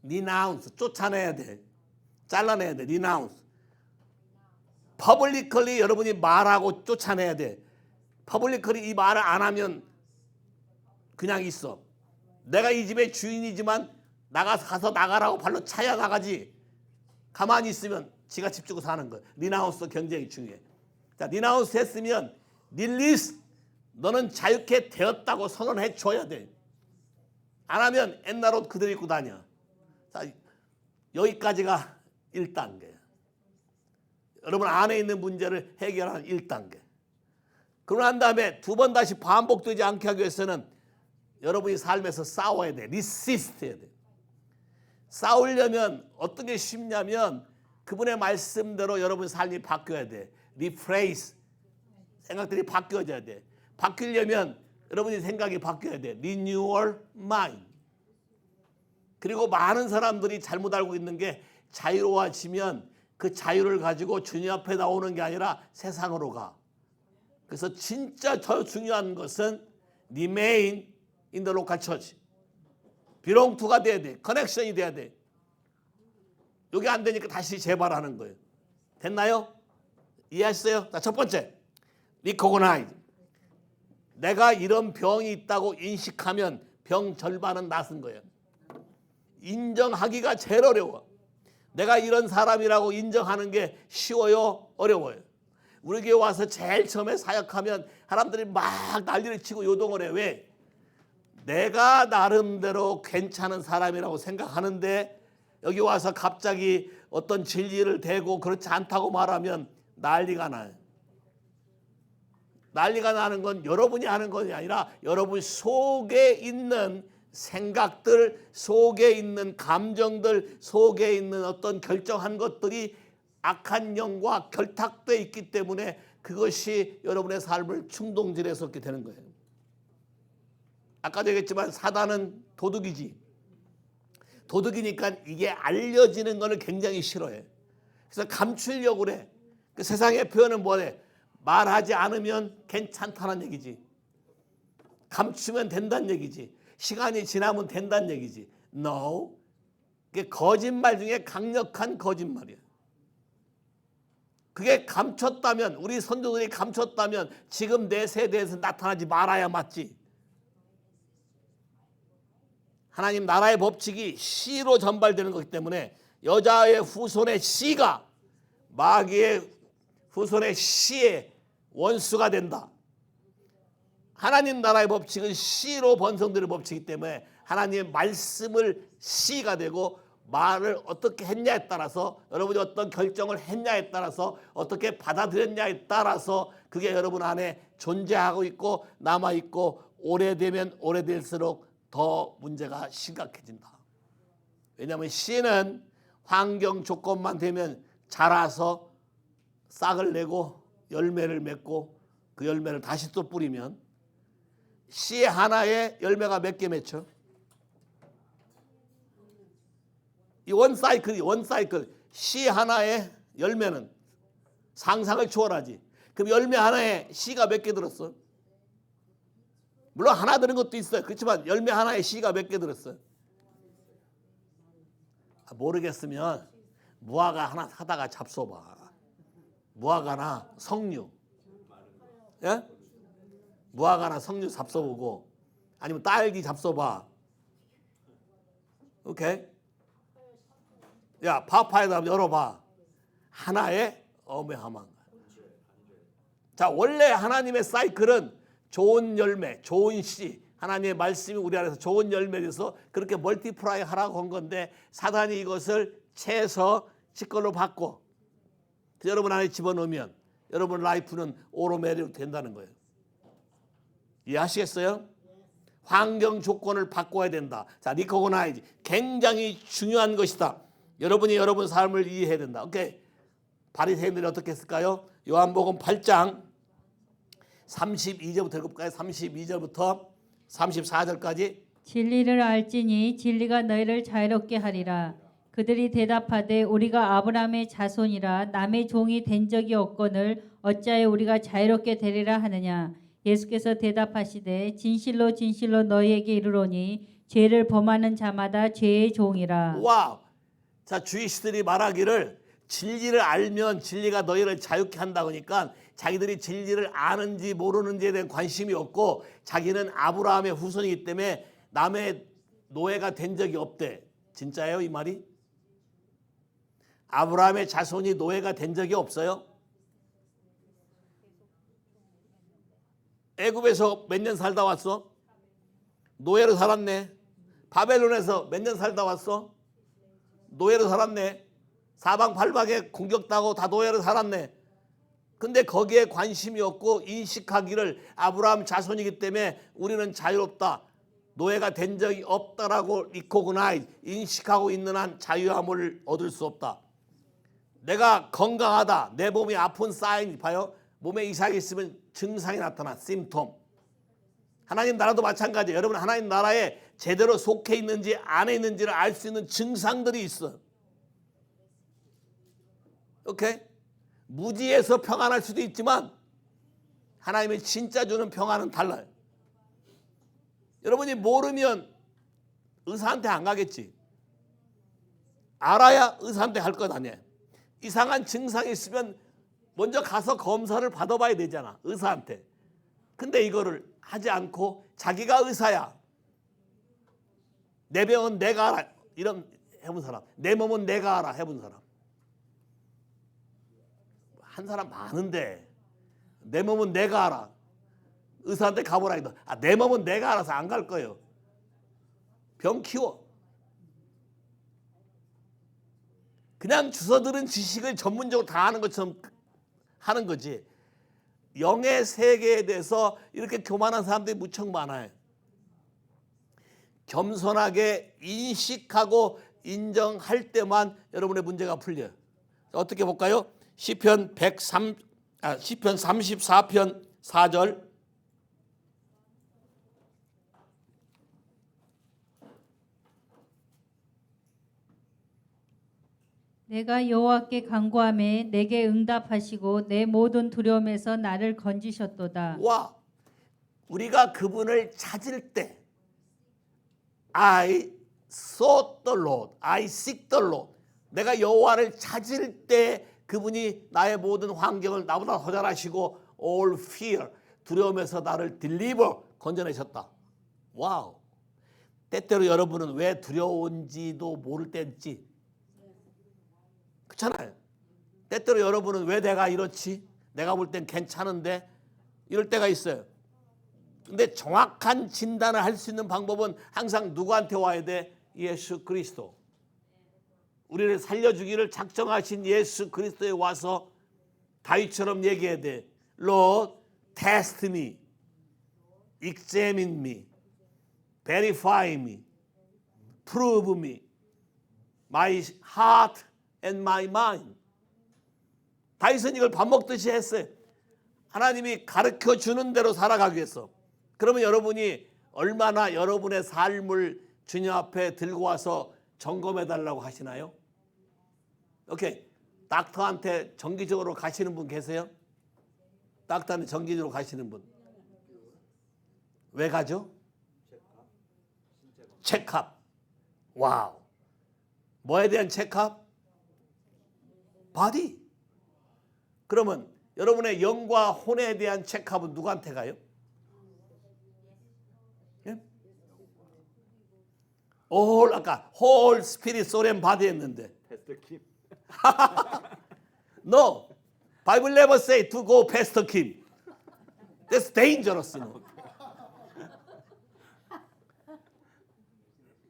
renounce, 쫓아내야 돼. 잘라내야 돼. renounce. publicly 여러분이 말하고 쫓아내야 돼. publicly 이 말을 안 하면 그냥 있어. 내가 이 집의 주인이지만 가서 나가라고 발로 차야 나가지. 가만히 있으면 지가 집 주고 사는 거야. 리나운스 굉장히 중요해. 자, 리나운스 했으면 릴리스, 너는 자유케 되었다고 선언해 줘야 돼. 안 하면 옛날 옷 그대로 입고 다녀. 자, 여기까지가 1단계. 여러분 안에 있는 문제를 해결하는 1단계. 그러고 난 다음에 두 번 다시 반복되지 않게 하기 위해서는 여러분이 삶에서 싸워야 돼. 리시스트 해야 돼. 싸우려면 어떤 게 쉽냐면 그분의 말씀대로 여러분 삶이 바뀌어야 돼. 리프레이스. 생각들이 바뀌어져야 돼. 바뀌려면 여러분이 생각이 바뀌어야 돼. Renew mind. 그리고 많은 사람들이 잘못 알고 있는 게 자유로워지면 그 자유를 가지고 주님 앞에 나오는 게 아니라 세상으로 가. 그래서 진짜 더 중요한 것은 remain in the local church. belong to가 돼야 돼. 커넥션이 돼야 돼. 여기 안 되니까 다시 재발하는 거예요. 됐나요? 이해하셨어요? 자, 첫 번째. recognize. 내가 이런 병이 있다고 인식하면 병 절반은 낫은 거예요. 인정하기가 제일 어려워. 내가 이런 사람이라고 인정하는 게 쉬워요? 어려워요? 우리 교회 와서 제일 처음에 사역하면 사람들이 막 난리를 치고 요동을 해. 왜? 내가 나름대로 괜찮은 사람이라고 생각하는데 여기 와서 갑자기 어떤 진리를 대고 그렇지 않다고 말하면 난리가 나요. 난리가 나는 건 여러분이 하는 것이 아니라 여러분 속에 있는 생각들, 속에 있는 감정들, 속에 있는 어떤 결정한 것들이 악한 영과 결탁되어 있기 때문에 그것이 여러분의 삶을 충동질해서 그렇게 되는 거예요. 아까도 얘기했지만 사단은 도둑이지. 도둑이니까 이게 알려지는 것을 굉장히 싫어해. 그래서 감추려고 그래. 그 세상의 표현은 뭐래? 말하지 않으면 괜찮다는 얘기지. 감추면 된다는 얘기지. 시간이 지나면 된다는 얘기지. No. 그게 거짓말 중에 강력한 거짓말이야. 그게 감췄다면, 우리 선조들이 감췄다면 지금 내 세대에서 나타나지 말아야 맞지. 하나님 나라의 법칙이 씨로 전발되는 것이기 때문에 여자의 후손의 씨가 마귀의 후손의 씨의 원수가 된다. 하나님 나라의 법칙은 씨로 번성되는 법칙이기 때문에 하나님의 말씀을 씨가 되고 말을 어떻게 했냐에 따라서 여러분이 어떤 결정을 했냐에 따라서 어떻게 받아들였냐에 따라서 그게 여러분 안에 존재하고 있고 남아있고 오래되면 오래될수록 더 문제가 심각해진다. 왜냐하면 씨는 환경 조건만 되면 자라서 싹을 내고 열매를 맺고 그 열매를 다시 또 뿌리면 씨 하나에 열매가 몇 개 맺혀? 이 원 사이클 씨 하나에 열매는 상상을 초월하지. 그럼 열매 하나에 씨가 몇 개 들었어? 물론 하나 들은 것도 있어요. 그렇지만 열매 하나에 씨가 몇 개 들었어요? 모르겠으면 무화과 하나 사다가 잡숴봐. 무화과나 석류, 예? 무화과나 석류 잡숴보고 아니면 딸기 잡숴봐. 오케이? 야, 파파야도 한번 열어봐. 하나에 어메하만 거야. 자, 원래 하나님의 사이클은 좋은 열매, 좋은 씨, 하나님의 말씀이 우리 안에서 좋은 열매에서 그렇게 멀티플라이 하라고 한 건데 사단이 이것을 채서 직걸로 바꿔 여러분 안에 집어넣으면 여러분 라이프는 오로메리로 된다는 거예요. 이해하시겠어요? 환경 조건을 바꿔야 된다. 자, 리코그나이즈 굉장히 중요한 것이다. 여러분이 여러분 삶을 이해해야 된다. 오케이. 바리새인들이 어떻게 했을까요? 요한복음 8장 32절부터 읽어볼까요? 32절부터 34절까지. 진리를 알지니 진리가 너희를 자유롭게 하리라. 그들이 대답하되 우리가 아브라함의 자손이라 남의 종이 된 적이 없거늘 어찌하여 우리가 자유롭게 되리라 하느냐. 예수께서 대답하시되 진실로 진실로 너희에게 이르노니 죄를 범하는 자마다 죄의 종이라. 와우. 자, 주이시들이 말하기를 진리를 알면 진리가 너희를 자유케 한다고 하니까 자기들이 진리를 아는지 모르는지에 대한 관심이 없고 자기는 아브라함의 후손이기 때문에 남의 노예가 된 적이 없대. 진짜예요, 이 말이? 아브라함의 자손이 노예가 된 적이 없어요? 애굽에서 몇 년 살다 왔어? 노예로 살았네. 바벨론에서 몇 년 살다 왔어? 노예로 살았네. 사방팔방에 공격당하고 다 노예로 살았네. 근데 거기에 관심이 없고 인식하기를 아브라함 자손이기 때문에 우리는 자유롭다. 노예가 된 적이 없다라고 리코그나이즈 인식하고 있는 한 자유함을 얻을 수 없다. 내가 건강하다. 내 몸이 아픈 사인 봐요. 몸에 이상이 있으면 증상이 나타나. 심톰. 하나님 나라도 마찬가지예요. 여러분 하나님 나라에 제대로 속해 있는지 안에 있는지를 알 수 있는 증상들이 있어. 오케이? 무지에서 평안할 수도 있지만 하나님이 진짜 주는 평안은 달라요. 여러분이 모르면 의사한테 안 가겠지. 알아야 의사한테 갈 것 아니에요. 이상한 증상이 있으면 먼저 가서 검사를 받아봐야 되잖아, 의사한테. 근데 이거를 하지 않고 자기가 의사야. 내 병은 내가 알아. 이런 해본 사람. 내 몸은 내가 알아. 해본 사람. 한 사람 많은데 내 몸은 내가 알아. 의사한테 가보라 해도 내 몸은 내가 알아서 안 갈 거예요. 병 키워. 그냥 주워 들은 지식을 전문적으로 다 아는 것처럼 하는 거지. 영의 세계에 대해서 이렇게 교만한 사람들이 무척 많아요. 겸손하게 인식하고 인정할 때만 여러분의 문제가 풀려요. 어떻게 볼까요? 시편 34편 4절. 내가 여호와께 간구하매 내게 응답하시고 내 모든 두려움에서 나를 건지셨도다. 와, 우리가 그분을 찾을 때 I sought the Lord, I seek the Lord. 내가 여호와를 찾을 때 그분이 나의 모든 환경을 나보다 더 잘 아시고 all fear, 두려움에서 나를 deliver, 건져내셨다. 와우. 때때로 여러분은 왜 두려운지도 모를 때 있지. 그렇잖아요. 때때로 여러분은 왜 내가 이렇지? 내가 볼 땐 괜찮은데 이럴 때가 있어요. 근데 정확한 진단을 할 수 있는 방법은 항상 누구한테 와야 돼? 예수 그리스도. 우리를 살려주기를 작정하신 예수 그리스도에 와서 다윗처럼 얘기해야 돼. Lord, test me, examine me, verify me, prove me, my heart and my mind. 다윗은 이걸 밥 먹듯이 했어요. 하나님이 가르쳐 주는 대로 살아가기 위해서. 그러면 여러분이 얼마나 여러분의 삶을 주님 앞에 들고 와서 점검해 달라고 하시나요? 오케이. 닥터한테 정기적으로 가시는 분 계세요? 닥터한테 정기적으로 가시는 분. 왜 가죠? 체크업. 와우. 뭐에 대한 체크업? 바디. 그러면 여러분의 영과 혼에 대한 체크업은 누구한테 가요? 예? 아까 whole spirit, soul and body 했는데. Pastor Kim. No. Bible never say to go Pastor Kim. That's dangerous. You know.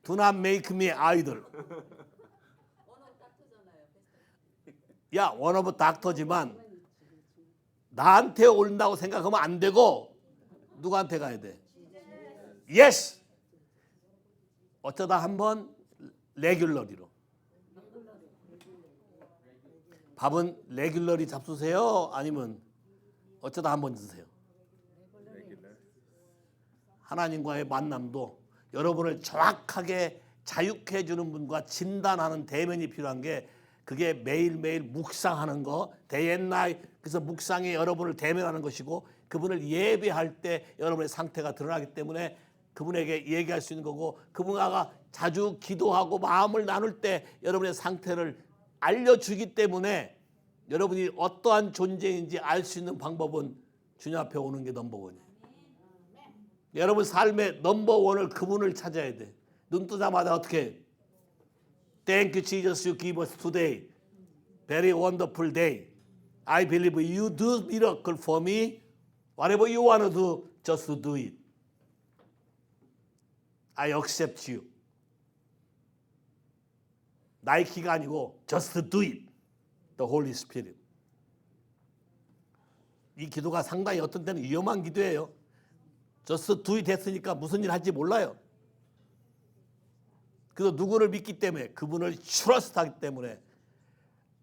Do not make me idol. 야, one of doctor지만 나한테 온다고 생각하면 안 되고 누구한테 가야 돼? Yes. 어쩌다 한번 레귤러리로. 밥은 레귤러리 잡수세요? 아니면 어쩌다 한번 드세요? 하나님과의 만남도 여러분을 정확하게 자유케 해주는 분과 진단하는 대면이 필요한 게 그게 매일매일 묵상하는 거, day and night. 그래서 묵상이 여러분을 대면하는 것이고 그분을 예배할 때 여러분의 상태가 드러나기 때문에 그분에게 얘기할 수 있는 거고 그분과 자주 기도하고 마음을 나눌 때 여러분의 상태를 알려주기 때문에 여러분이 어떠한 존재인지 알 수 있는 방법은 주님 앞에 오는 게 넘버원이에요. 여러분 삶의 넘버원을 그분을 찾아야 돼. 눈 뜨자마자 어떻게 해? Thank you Jesus you give us today. Very wonderful day. I believe you do miracle for me. Whatever you want to do, just do it. I accept you. 나이키가 아니고 just do it. The Holy Spirit. 이 기도가 상당히 어떤 때는 위험한 기도예요. just do it 했으니까 무슨 일 할지 몰라요. 그래서 누구를 믿기 때문에 그분을 트러스트하기 때문에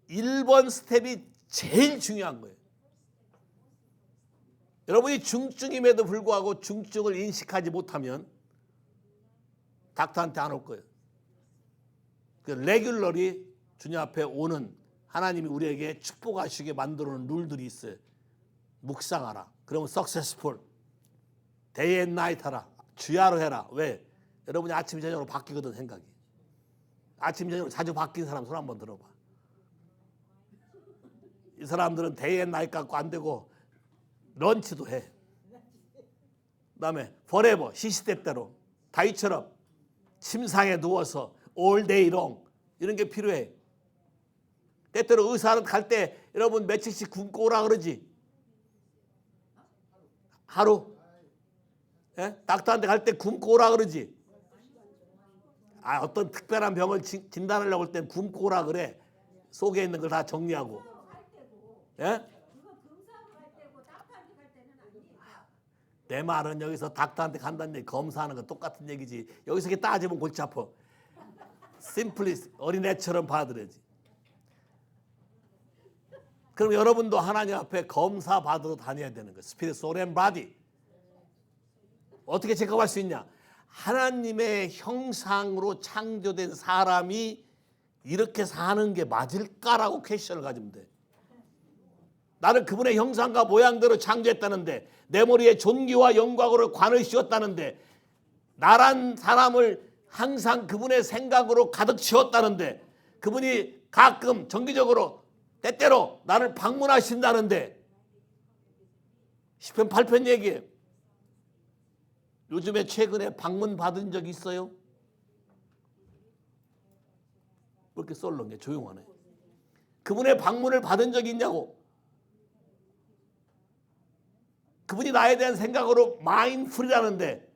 1번 스텝이 제일 중요한 거예요. 여러분이 중증임에도 불구하고 중증을 인식하지 못하면 닥터한테 안 올 거예요. 그 레귤러리 주님 앞에 오는 하나님이 우리에게 축복하시게 만들어놓은 룰들이 있어요. 묵상하라. 그러면 successful. day and night 하라. 주야로 해라. 왜? 여러분이 아침 저녁으로 바뀌거든 생각이. 아침 저녁으로 자주 바뀐 사람 손 한번 들어봐. 이 사람들은 day and night 갖고 안 되고 런치도 해. 그다음에 forever 시시때때로 다윗처럼 침상에 누워서 all day long 이런 게 필요해. 때때로 의사는 갈 때 여러분 며칠씩 굶고 오라 그러지. 하루. 예? 닥터한테 갈 때 굶고 오라 그러지. 어떤 특별한 병을 진단하려고 할 땐 굶고 오라 그래. 속에 있는 걸 다 정리하고. 예? 내 말은 여기서 닥터한테 간다는 얘기, 검사하는 거 똑같은 얘기지. 여기서 이렇게 따지면 골치 아파. 심플리 어린애처럼 받으려지. 그럼 여러분도 하나님 앞에 검사 받으러 다녀야 되는 거예요. 스피릿, 소울 앤 바디. 어떻게 체크할 수 있냐? 하나님의 형상으로 창조된 사람이 이렇게 사는 게 맞을까라고 퀘스천을 가지면 돼. 나를 그분의 형상과 모양대로 창조했다는데, 내 머리에 존귀와 영광으로 관을 씌웠다는데, 나란 사람을 항상 그분의 생각으로 가득 채웠다는데, 그분이 가끔 정기적으로 때때로 나를 방문하신다는데, 시편 8편 얘기예요. 요즘에 최근에 방문 받은 적 있어요? 왜 이렇게 썰렁해? 조용하네. 그분의 방문을 받은 적이 있냐고. 그분이 나에 대한 생각으로 마인드풀이라는데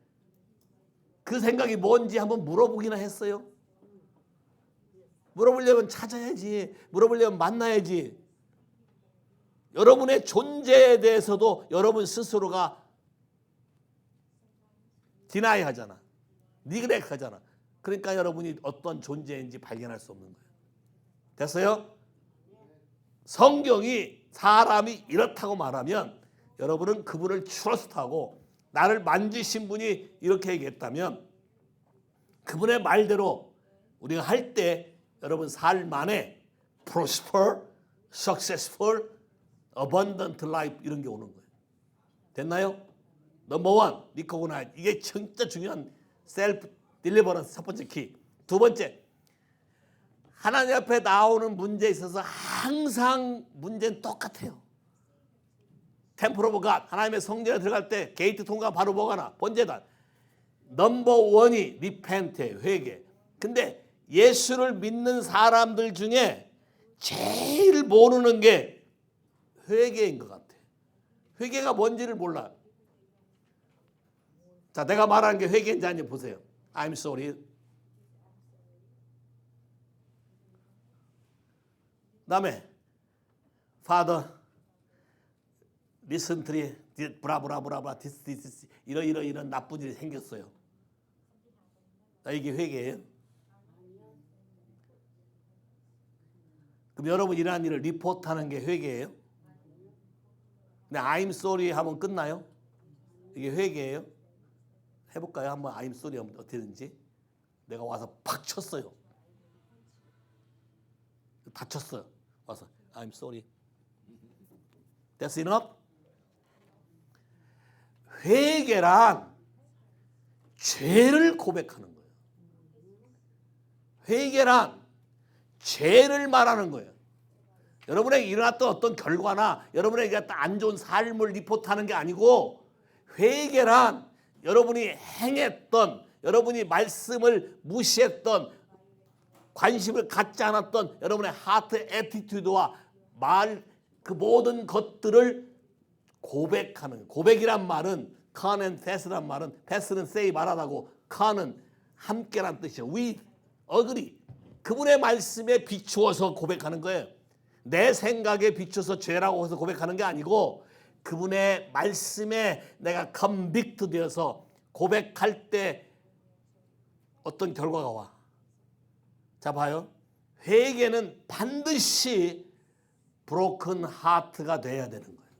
그 생각이 뭔지 한번 물어보기나 했어요? 물어보려면 찾아야지. 물어보려면 만나야지. 여러분의 존재에 대해서도 여러분 스스로가 디나이 하잖아. 니그렉 하잖아. 그러니까 여러분이 어떤 존재인지 발견할 수 없는 거예요. 됐어요? 성경이 사람이 이렇다고 말하면 여러분은 그분을 트러스트하고 나를 만지신 분이 이렇게 얘기했다면 그분의 말대로 우리가 할 때 여러분 삶 안에 prosper, successful, abundant life 이런 게 오는 거예요. 됐나요? 넘버 원, recognize. 이게 진짜 중요한 셀프 딜리버런스 첫 번째 키. 두 번째, 하나님 앞에 나오는 문제에 있어서 항상 문제는 똑같아요. 템플 오브 갓, 하나님의 성전에 들어갈 때 게이트 통과 바로 뭐가 나? 번제단. 넘버 원이 리펜트, 회개. 근데 예수를 믿는 사람들 중에 제일 모르는 게 회개인 것 같아. 회개가 뭔지를 몰라. 자, 내가 말하는 게 회개인지 아닌지 보세요. I'm sorry. 다음에 Father, listen to me. 브라브라브라브라 this 이런 나쁜 일이 생겼어요. 자, 이게 회개예요. 그럼 여러분 이러한 일을 리포트하는 게 회개예요? 근데 I'm sorry 하면 끝나요? 이게 회개예요? 해볼까요? 한번 I'm sorry 하면 어떻게 되는지. 내가 와서 팍 쳤어요. 다쳤어요. 와서 I'm sorry. That's enough? 회개란 죄를 고백하는 거예요. 회개란 죄를 말하는 거예요. 여러분에게 일어났던 어떤 결과나 여러분에게 안 좋은 삶을 리포트하는 게 아니고 회개란 여러분이 행했던, 여러분이 말씀을 무시했던, 관심을 갖지 않았던 여러분의 하트 애티튜드와 말, 그 모든 것들을 고백하는. 고백이란 말은 con and fast란 말은, fast는 say 말하다고, con은 함께란 뜻이에요. with, agree. 그분의 말씀에 비추어서 고백하는 거예요. 내 생각에 비춰서 죄라고 해서 고백하는 게 아니고 그분의 말씀에 내가 convict 되어서 고백할 때 어떤 결과가 와. 자, 봐요. 회개는 반드시 broken heart가 돼야 되는 거예요.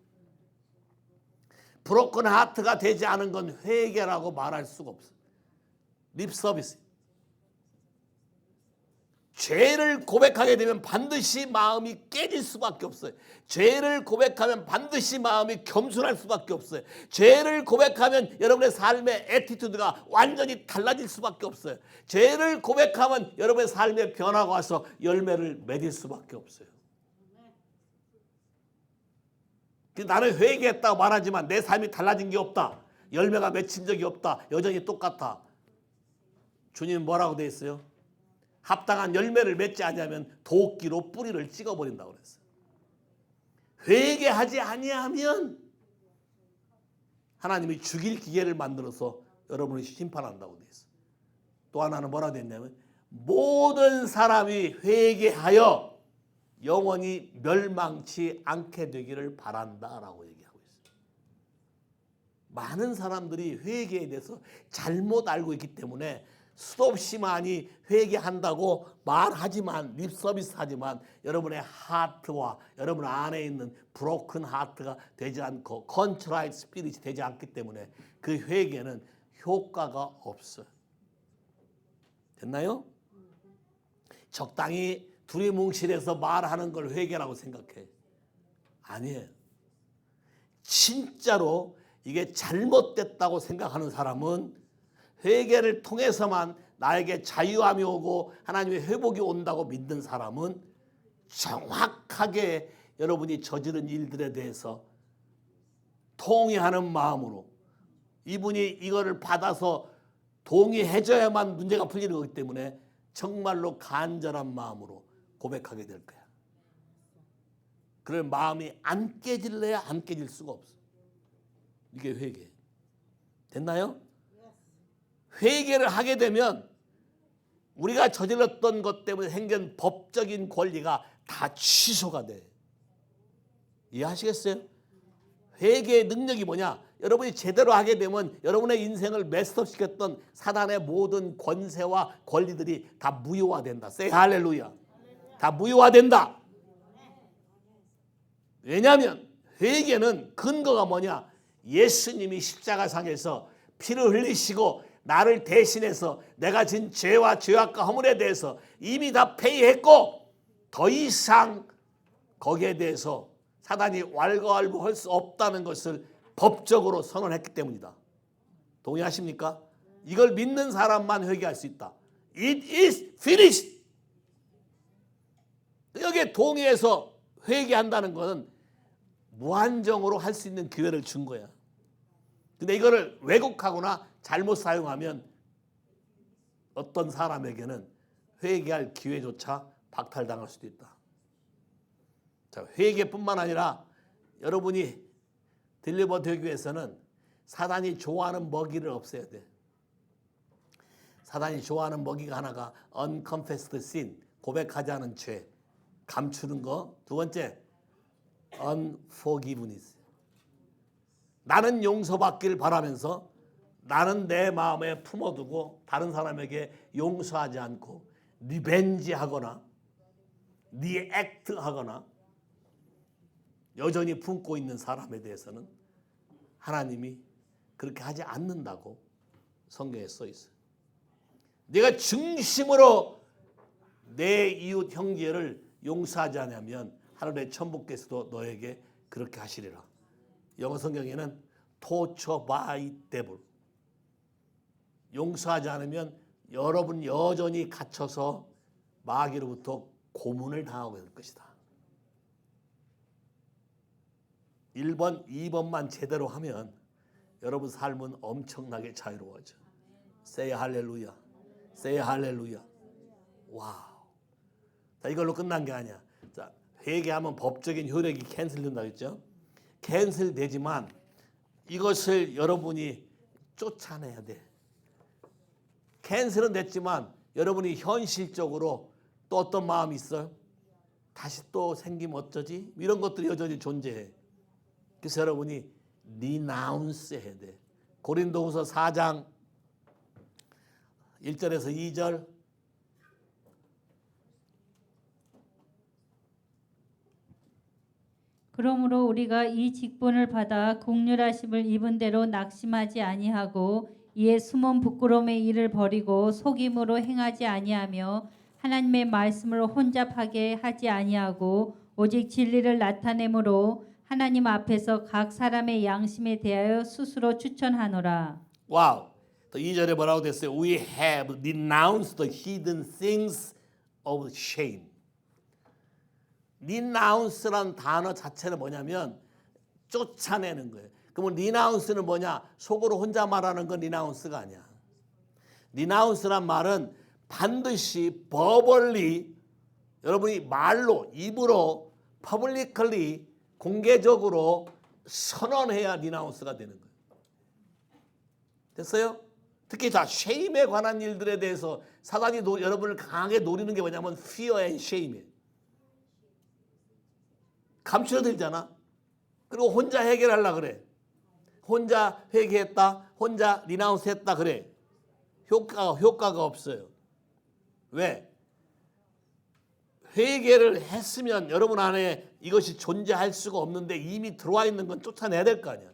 브로큰 하트가 되지 않은 건 회개라고 말할 수가 없어요. 립 서비스. 죄를 고백하게 되면 반드시 마음이 깨질 수밖에 없어요. 죄를 고백하면 반드시 마음이 겸손할 수밖에 없어요. 죄를 고백하면 여러분의 삶의 애티튜드가 완전히 달라질 수밖에 없어요. 죄를 고백하면 여러분의 삶에 변화가 와서 열매를 맺을 수밖에 없어요. 나는 회개했다고 말하지만 내 삶이 달라진 게 없다. 열매가 맺힌 적이 없다. 여전히 똑같아. 주님 뭐라고 돼 있어요? 합당한 열매를 맺지 않으면 도끼로 뿌리를 찍어버린다고 그랬어요. 회개하지 아니하면 하나님이 죽일 기계를 만들어서 여러분을 심판한다고 돼 있어요. 또 하나는 뭐라고 돼 있냐면 모든 사람이 회개하여 영원히 멸망치 않게 되기를 바란다라고 얘기하고 있어요. 많은 사람들이 회개에 대해서 잘못 알고 있기 때문에 수도 없이 많이 회개한다고 말하지만 립서비스 하지만 여러분의 하트와 여러분 안에 있는 브로큰 하트가 되지 않고 컨트라이트 스피릿이 되지 않기 때문에 그 회개는 효과가 없어요. 됐나요? 적당히 두리뭉실해서 말하는 걸 회개라고 생각해. 아니에요. 진짜로 이게 잘못됐다고 생각하는 사람은 회개를 통해서만 나에게 자유함이 오고 하나님의 회복이 온다고 믿는 사람은 정확하게 여러분이 저지른 일들에 대해서 통회하는 마음으로 이분이 이거를 받아서 동의해줘야만 문제가 풀리는 거기 때문에 정말로 간절한 마음으로 고백하게 될 거야. 그럴 마음이 안 깨질래야 안 깨질 수가 없어. 이게 회개. 됐나요? 회개를 하게 되면 우리가 저질렀던 것 때문에 생긴 법적인 권리가 다 취소가 돼. 이해하시겠어요? 회개의 능력이 뭐냐? 여러분이 제대로 하게 되면 여러분의 인생을 메스업시켰던 사단의 모든 권세와 권리들이 다 무효화된다. Say 할렐루야. 다 무효화된다. 왜냐하면 회개는 근거가 뭐냐? 예수님이 십자가상에서 피를 흘리시고 나를 대신해서 내가 진 죄와 죄악과 허물에 대해서 이미 다 페이했고 더 이상 거기에 대해서 사단이 왈가왈부할 수 없다는 것을 법적으로 선언했기 때문이다. 동의하십니까? 이걸 믿는 사람만 회개할 수 있다. It is finished. 여기에 동의해서 회개한다는 것은 무한정으로 할 수 있는 기회를 준 거야. 근데 이거를 왜곡하거나 잘못 사용하면 어떤 사람에게는 회개할 기회조차 박탈당할 수도 있다. 자, 회개뿐만 아니라 여러분이 딜리버 되기 위해서는 사단이 좋아하는 먹이를 없애야 돼. 사단이 좋아하는 먹이가 하나가 unconfessed sin, 고백하지 않은 죄, 감추는 거. 두 번째, unforgiveness. 나는 용서받기를 바라면서 나는 내 마음에 품어두고 다른 사람에게 용서하지 않고 리벤지하거나 리액트하거나 여전히 품고 있는 사람에 대해서는 하나님이 그렇게 하지 않는다고 성경에 써 있어요. 네가 중심으로 내 이웃 형제를 용서하지 않으면 하늘의 천부께서도 너에게 그렇게 하시리라. 영어 성경에는 torture by devil. 용서하지 않으면 여러분 여전히 갇혀서 마귀로부터 고문을 당하게 될 것이다. 1번, 2번만 제대로 하면 여러분 삶은 엄청나게 자유로워져. Say 할렐루야. Say 할렐루야. 와우. 자, 이걸로 끝난 게 아니야. 자, 회개하면 법적인 효력이 캔슬된다 했죠. 캔슬되지만 이것을 여러분이 쫓아내야 돼. 캔슬은 됐지만 여러분이 현실적으로 또 어떤 마음이 있어요? 다시 또 생기면 어쩌지? 이런 것들이 여전히 존재해. 그래서 여러분이 renounce 해야 돼. 고린도후서 4장 1절에서 2절. 그러므로 우리가 이 직분을 받아 국률하심을 입은 대로 낙심하지 아니하고 이에 숨은 부끄러움의 일을 버리고 속임으로 행하지 아니하며 하나님의 말씀을 혼잡하게 하지 아니하고 오직 진리를 나타내므로 하나님 앞에서 각 사람의 양심에 대하여 스스로 추천하노라. 와우. 또 2절에 뭐라고 됐어요? We have renounced the hidden things of shame. renounce란 단어 자체는 뭐냐면 쫓아내는 거예요. 그러면 renounce는 뭐냐? 속으로 혼자 말하는 건 renounce가 아니야. renounce란 말은 반드시 verbally 여러분이 말로 입으로 publicly 공개적으로 선언해야 renounce가 되는 거예요. 됐어요? 특히 자 shame에 관한 일들에 대해서 사단이 여러분을 강하게 노리는 게 뭐냐면 fear and shame이에요. 감추어들잖아. 그리고 혼자 해결하려고 그래. 혼자 회개했다. 혼자 리나운스 했다 그래. 효과가 없어요. 왜? 회개를 했으면 여러분 안에 이것이 존재할 수가 없는데 이미 들어와 있는 건 쫓아내야 될 거 아니야.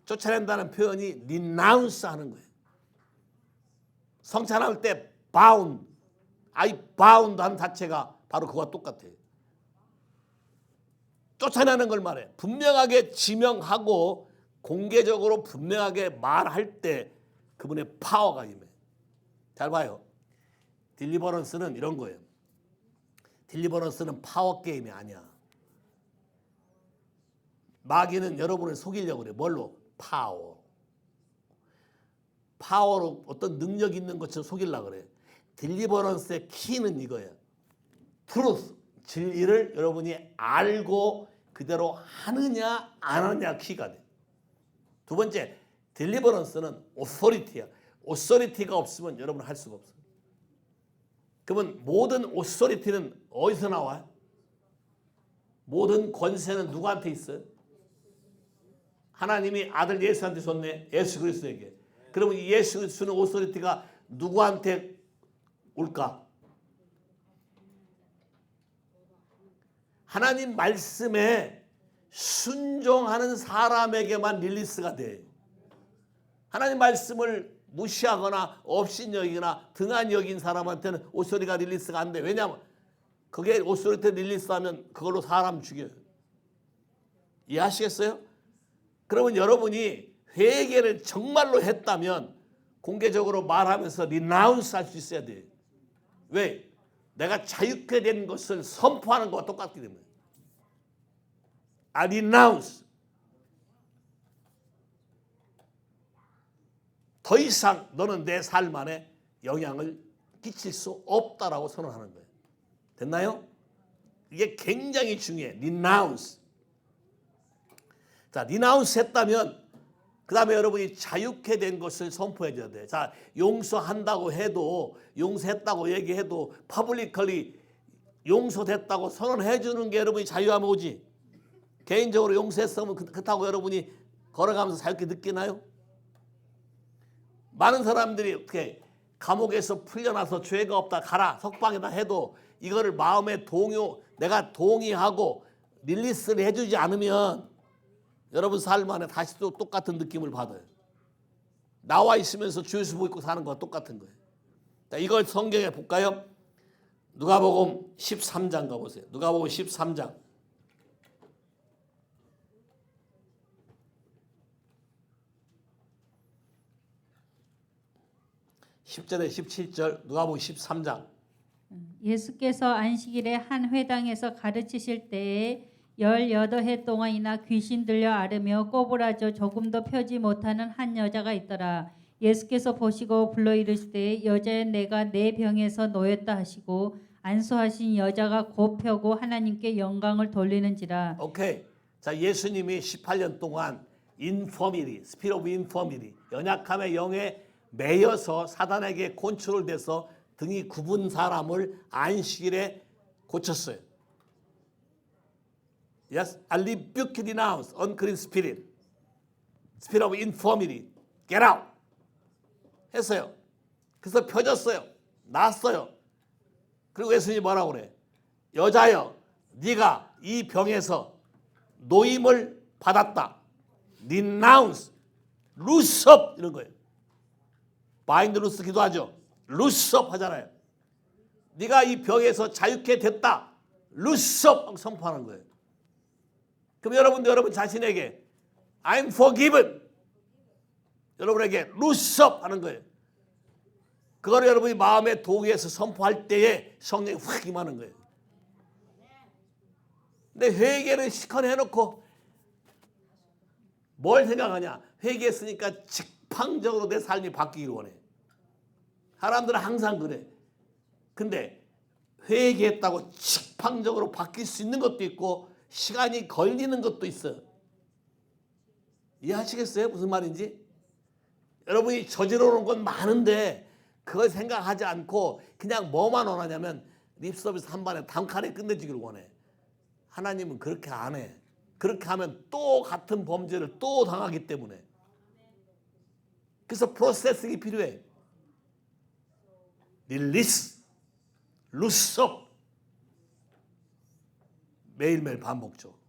쫓아낸다는 표현이 renounce 하는 거예요. 성찬할 때 bound, I bound 하는 자체가 바로 그거와 똑같아요. 쫓아내는 걸 말해. 분명하게 지명하고 공개적으로 분명하게 말할 때 그분의 파워가 임해. 잘 봐요. 딜리버런스는 이런 거예요. 딜리버런스는 파워 게임이 아니야. 마귀는 여러분을 속이려고 그래. 뭘로? 파워. 파워로 어떤 능력 있는 것처럼 속이려고 그래. 딜리버런스의 키는 이거예요. 트루스. 진리를 여러분이 알고 그대로 하느냐 안 하느냐 키가 돼. 두 번째, 딜리버런스는 오소리티야. 오소리티가 없으면 여러분은 할 수가 없어. 그러면 모든 오소리티는 어디서 나와요? 모든 권세는 누구한테 있어요? 하나님이 아들 예수한테 줬네. 예수 그리스도에게. 그러면 예수 그리스도는 오소리티가 누구한테 올까? 하나님 말씀에 순종하는 사람에게만 릴리스가 돼. 하나님 말씀을 무시하거나 업신여기거나 등한히 여긴 사람한테는 오소리가 릴리스가 안 돼. 왜냐하면 그게 오소리티 릴리스하면 그걸로 사람 죽여요. 이해하시겠어요? 그러면 여러분이 회개를 정말로 했다면 공개적으로 말하면서 리나운스 할 수 있어야 돼. 왜? 내가 자유케 된 것을 선포하는 것과 똑같기 때문에. I renounce. 더 이상 너는 내 삶 안에 영향을 끼칠 수 없다라고 선언하는 거예요. 됐나요? 이게 굉장히 중요해. renounce. 자, renounce 했다면 그 다음에 여러분이 자유케 된 것을 선포해 줘야 돼. 자, 용서한다고 해도 용서했다고 얘기해도 퍼블리컬리 용서됐다고 선언해 주는 게 여러분이 자유함 오지. 개인적으로 용서했으면 그렇다고 여러분이 걸어가면서 자유롭게 느끼나요? 많은 사람들이 어떻게 감옥에서 풀려나서 죄가 없다 가라 석방이다 해도 이거를 마음에 내가 동의하고 릴리스를 해주지 않으면 여러분 삶 안에 다시 또 똑같은 느낌을 받아요. 나와 있으면서 주 예수 입고 사는 거와 똑같은 거예요. 자, 이걸 성경에 볼까요? 누가복음 13장 가보세요. 누가복음 13장. 10절에 17절 누가복음 13장. 예수께서 안식일에 한 회당에서 가르치실 때에 18해 동안이나 귀신 들려 앓으며 꼬부라져 조금도 펴지 못하는 한 여자가 있더라. 예수께서 보시고 불러 이르시되 여자여 내가 내 병에서 놓였다 하시고 안수하신 여자가 곧 펴고 하나님께 영광을 돌리는지라. 오케이. 자, 예수님이 18년 동안 infirmity, spirit of infirmity, 연약함의 영에 매여서 사단에게 컨트롤돼서 등이 굽은 사람을 안식일에 고쳤어요. Yes, I rebuke, denounce, unclean spirit, spirit of infirmity, get out. 했어요. 그래서 펴졌어요. 났어요. 그리고 예수님이 뭐라고 그래? 여자여, 네가 이 병에서 노임을 받았다. renounce, loose up 이런 거예요. bind, loose 기도하죠. loose up 하잖아요. 네가 이 병에서 자유케 됐다. loose up 선포하는 거예요. 그럼 여러분 자신에게 I'm forgiven. 여러분에게 loose up 하는 거예요. 그거를 여러분이 마음의 도구에서 선포할 때에 성령이 확 임하는 거예요. 근데 회개를 시커내 해놓고 뭘 생각하냐? 회개했으니까 직방적으로 내 삶이 바뀌기를 원해. 사람들은 항상 그래. 근데 회개했다고 직방적으로 바뀔 수 있는 것도 있고 시간이 걸리는 것도 있어. 이해하시겠어요? 무슨 말인지? 여러분이 저지러 놓은 건 많은데 그걸 생각하지 않고 그냥 뭐만 원하냐면 립서비스 한 번에 단칼에 끝내주기를 원해. 하나님은 그렇게 안 해. 그렇게 하면 또 같은 범죄를 또 당하기 때문에. 그래서 프로세싱이 필요해. 릴리스, 루스업. 매일매일 반복적으로.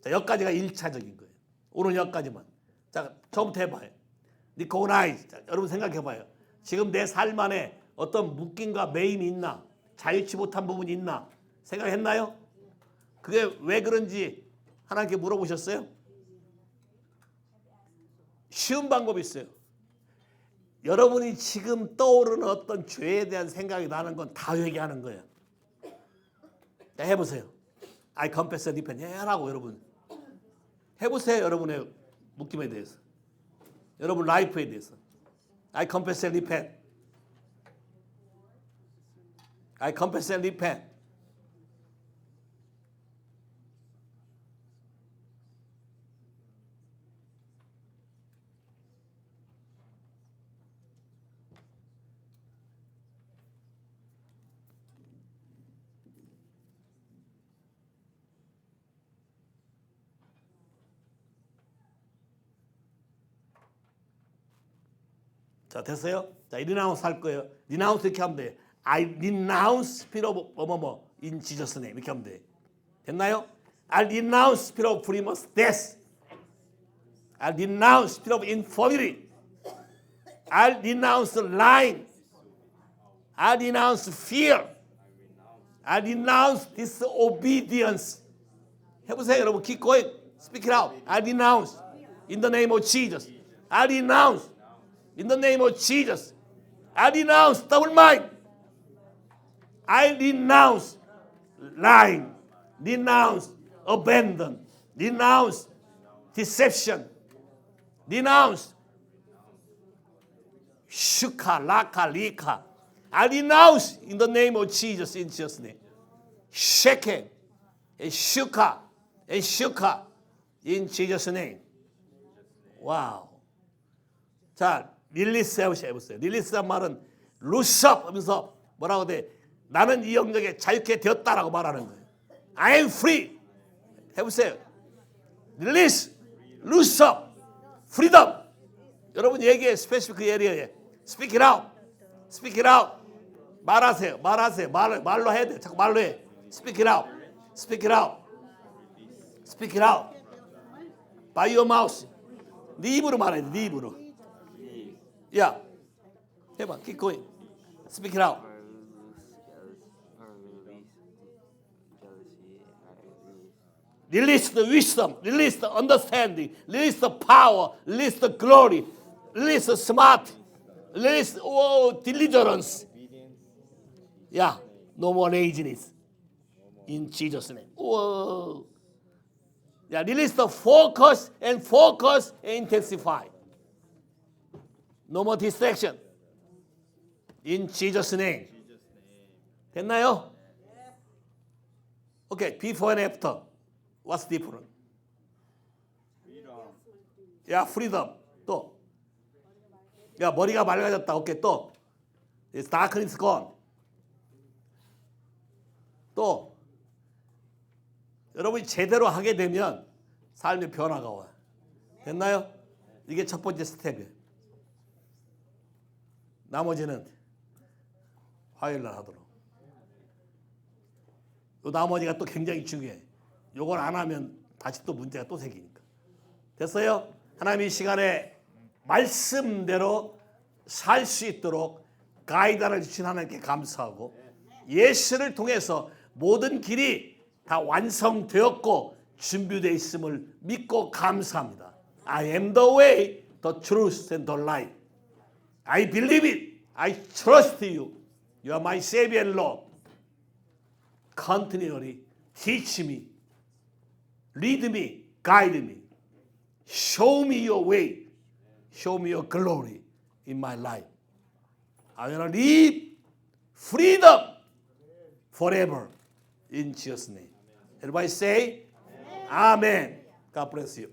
자, 여기까지가 1차적인 거예요. 오늘 여기까지만. 자, 처음부터 해봐요. 니코나이즈. 여러분 생각해봐요. 지금 내 삶 안에 어떤 묶임과 매임이 있나? 자유치 못한 부분이 있나? 생각했나요? 그게 왜 그런지 하나님께 물어보셨어요? 쉬운 방법이 있어요. 여러분이 지금 떠오르는 어떤 죄에 대한 생각이 나는 건 다 회개하는 거예요. 자, 해보세요. I confess and repent. 해라고 여러분. 해보세요. 여러분의 묶임에 대해서. 여러분 라이프에 대해서. I confess and repent. I confess and repent. 자, 됐어요? 자, renounce 할 거예요. renounce 이렇게 하면 돼. I renounce spirit of in Jesus name 이렇게 하면 돼. 됐나요? I renounce spirit of premature death. I renounce spirit of infirmity. I renounce lying. I renounce fear. I renounce disobedience. 해보세요, 여러분. Keep going. Speak it out. I renounce in the name of Jesus. I renounce in the name of Jesus. I renounce double mind. I renounce lying. Renounce abandon. Renounce deception. Renounce shuka, laka, lika. I renounce in the name of Jesus, in Jesus' name. Sheke, and shuka, and shuka, in Jesus' name. Wow. 자, 릴리스 해보세요. 릴리스란 말은 루스업 하면서 뭐라고 돼? 나는 이 영역에 자유케 되었다라고 말하는 거예요. I am free. 해보세요. 릴리스, 루스업, 프리덤. 여러분 얘기해. 스페시픽 에리어에. Speak it out. Speak it out. 말하세요. 말로 해야 돼. 자꾸 말로 해. Speak it out. Speak it out. Speak it out. By your mouth. 네 입으로 말해야 돼. 네 입으로. 야, 해봐. Keep going. Speak it out. Release the wisdom. Release the understanding. Release the power. Release the glory. Release the smart. Release diligence. Yeah, no more laziness. In Jesus' name. Whoa. Yeah, release the focus and intensify. No more distraction. In Jesus' name. 됐나요? Okay, before and after. What's different? Yeah, freedom. 또. 야, 머리가 맑아졌다. 오케이, 또. It's darkness gone. 또. 여러분이 제대로 하게 되면 삶의 변화가 와요. 됐나요? 이게 첫 번째 스텝이에요. 나머지는 화요일 날 하도록. 또 나머지가 또 굉장히 중요해. 요걸 안 하면 다시 또 문제가 또 생기니까. 됐어요? 하나님 이 시간에 말씀대로 살 수 있도록 가이드를 주신 하나님께 감사하고 예수를 통해서 모든 길이 다 완성되었고 준비되어 있음을 믿고 감사합니다. I am the way, the truth and the life. I believe it. I trust you. You are my Savior and Lord. Continually teach me, lead me, guide me. Show me your way. Show me your glory in my life. I want to live freedom forever in Jesus' name. Everybody say, Amen. God bless you.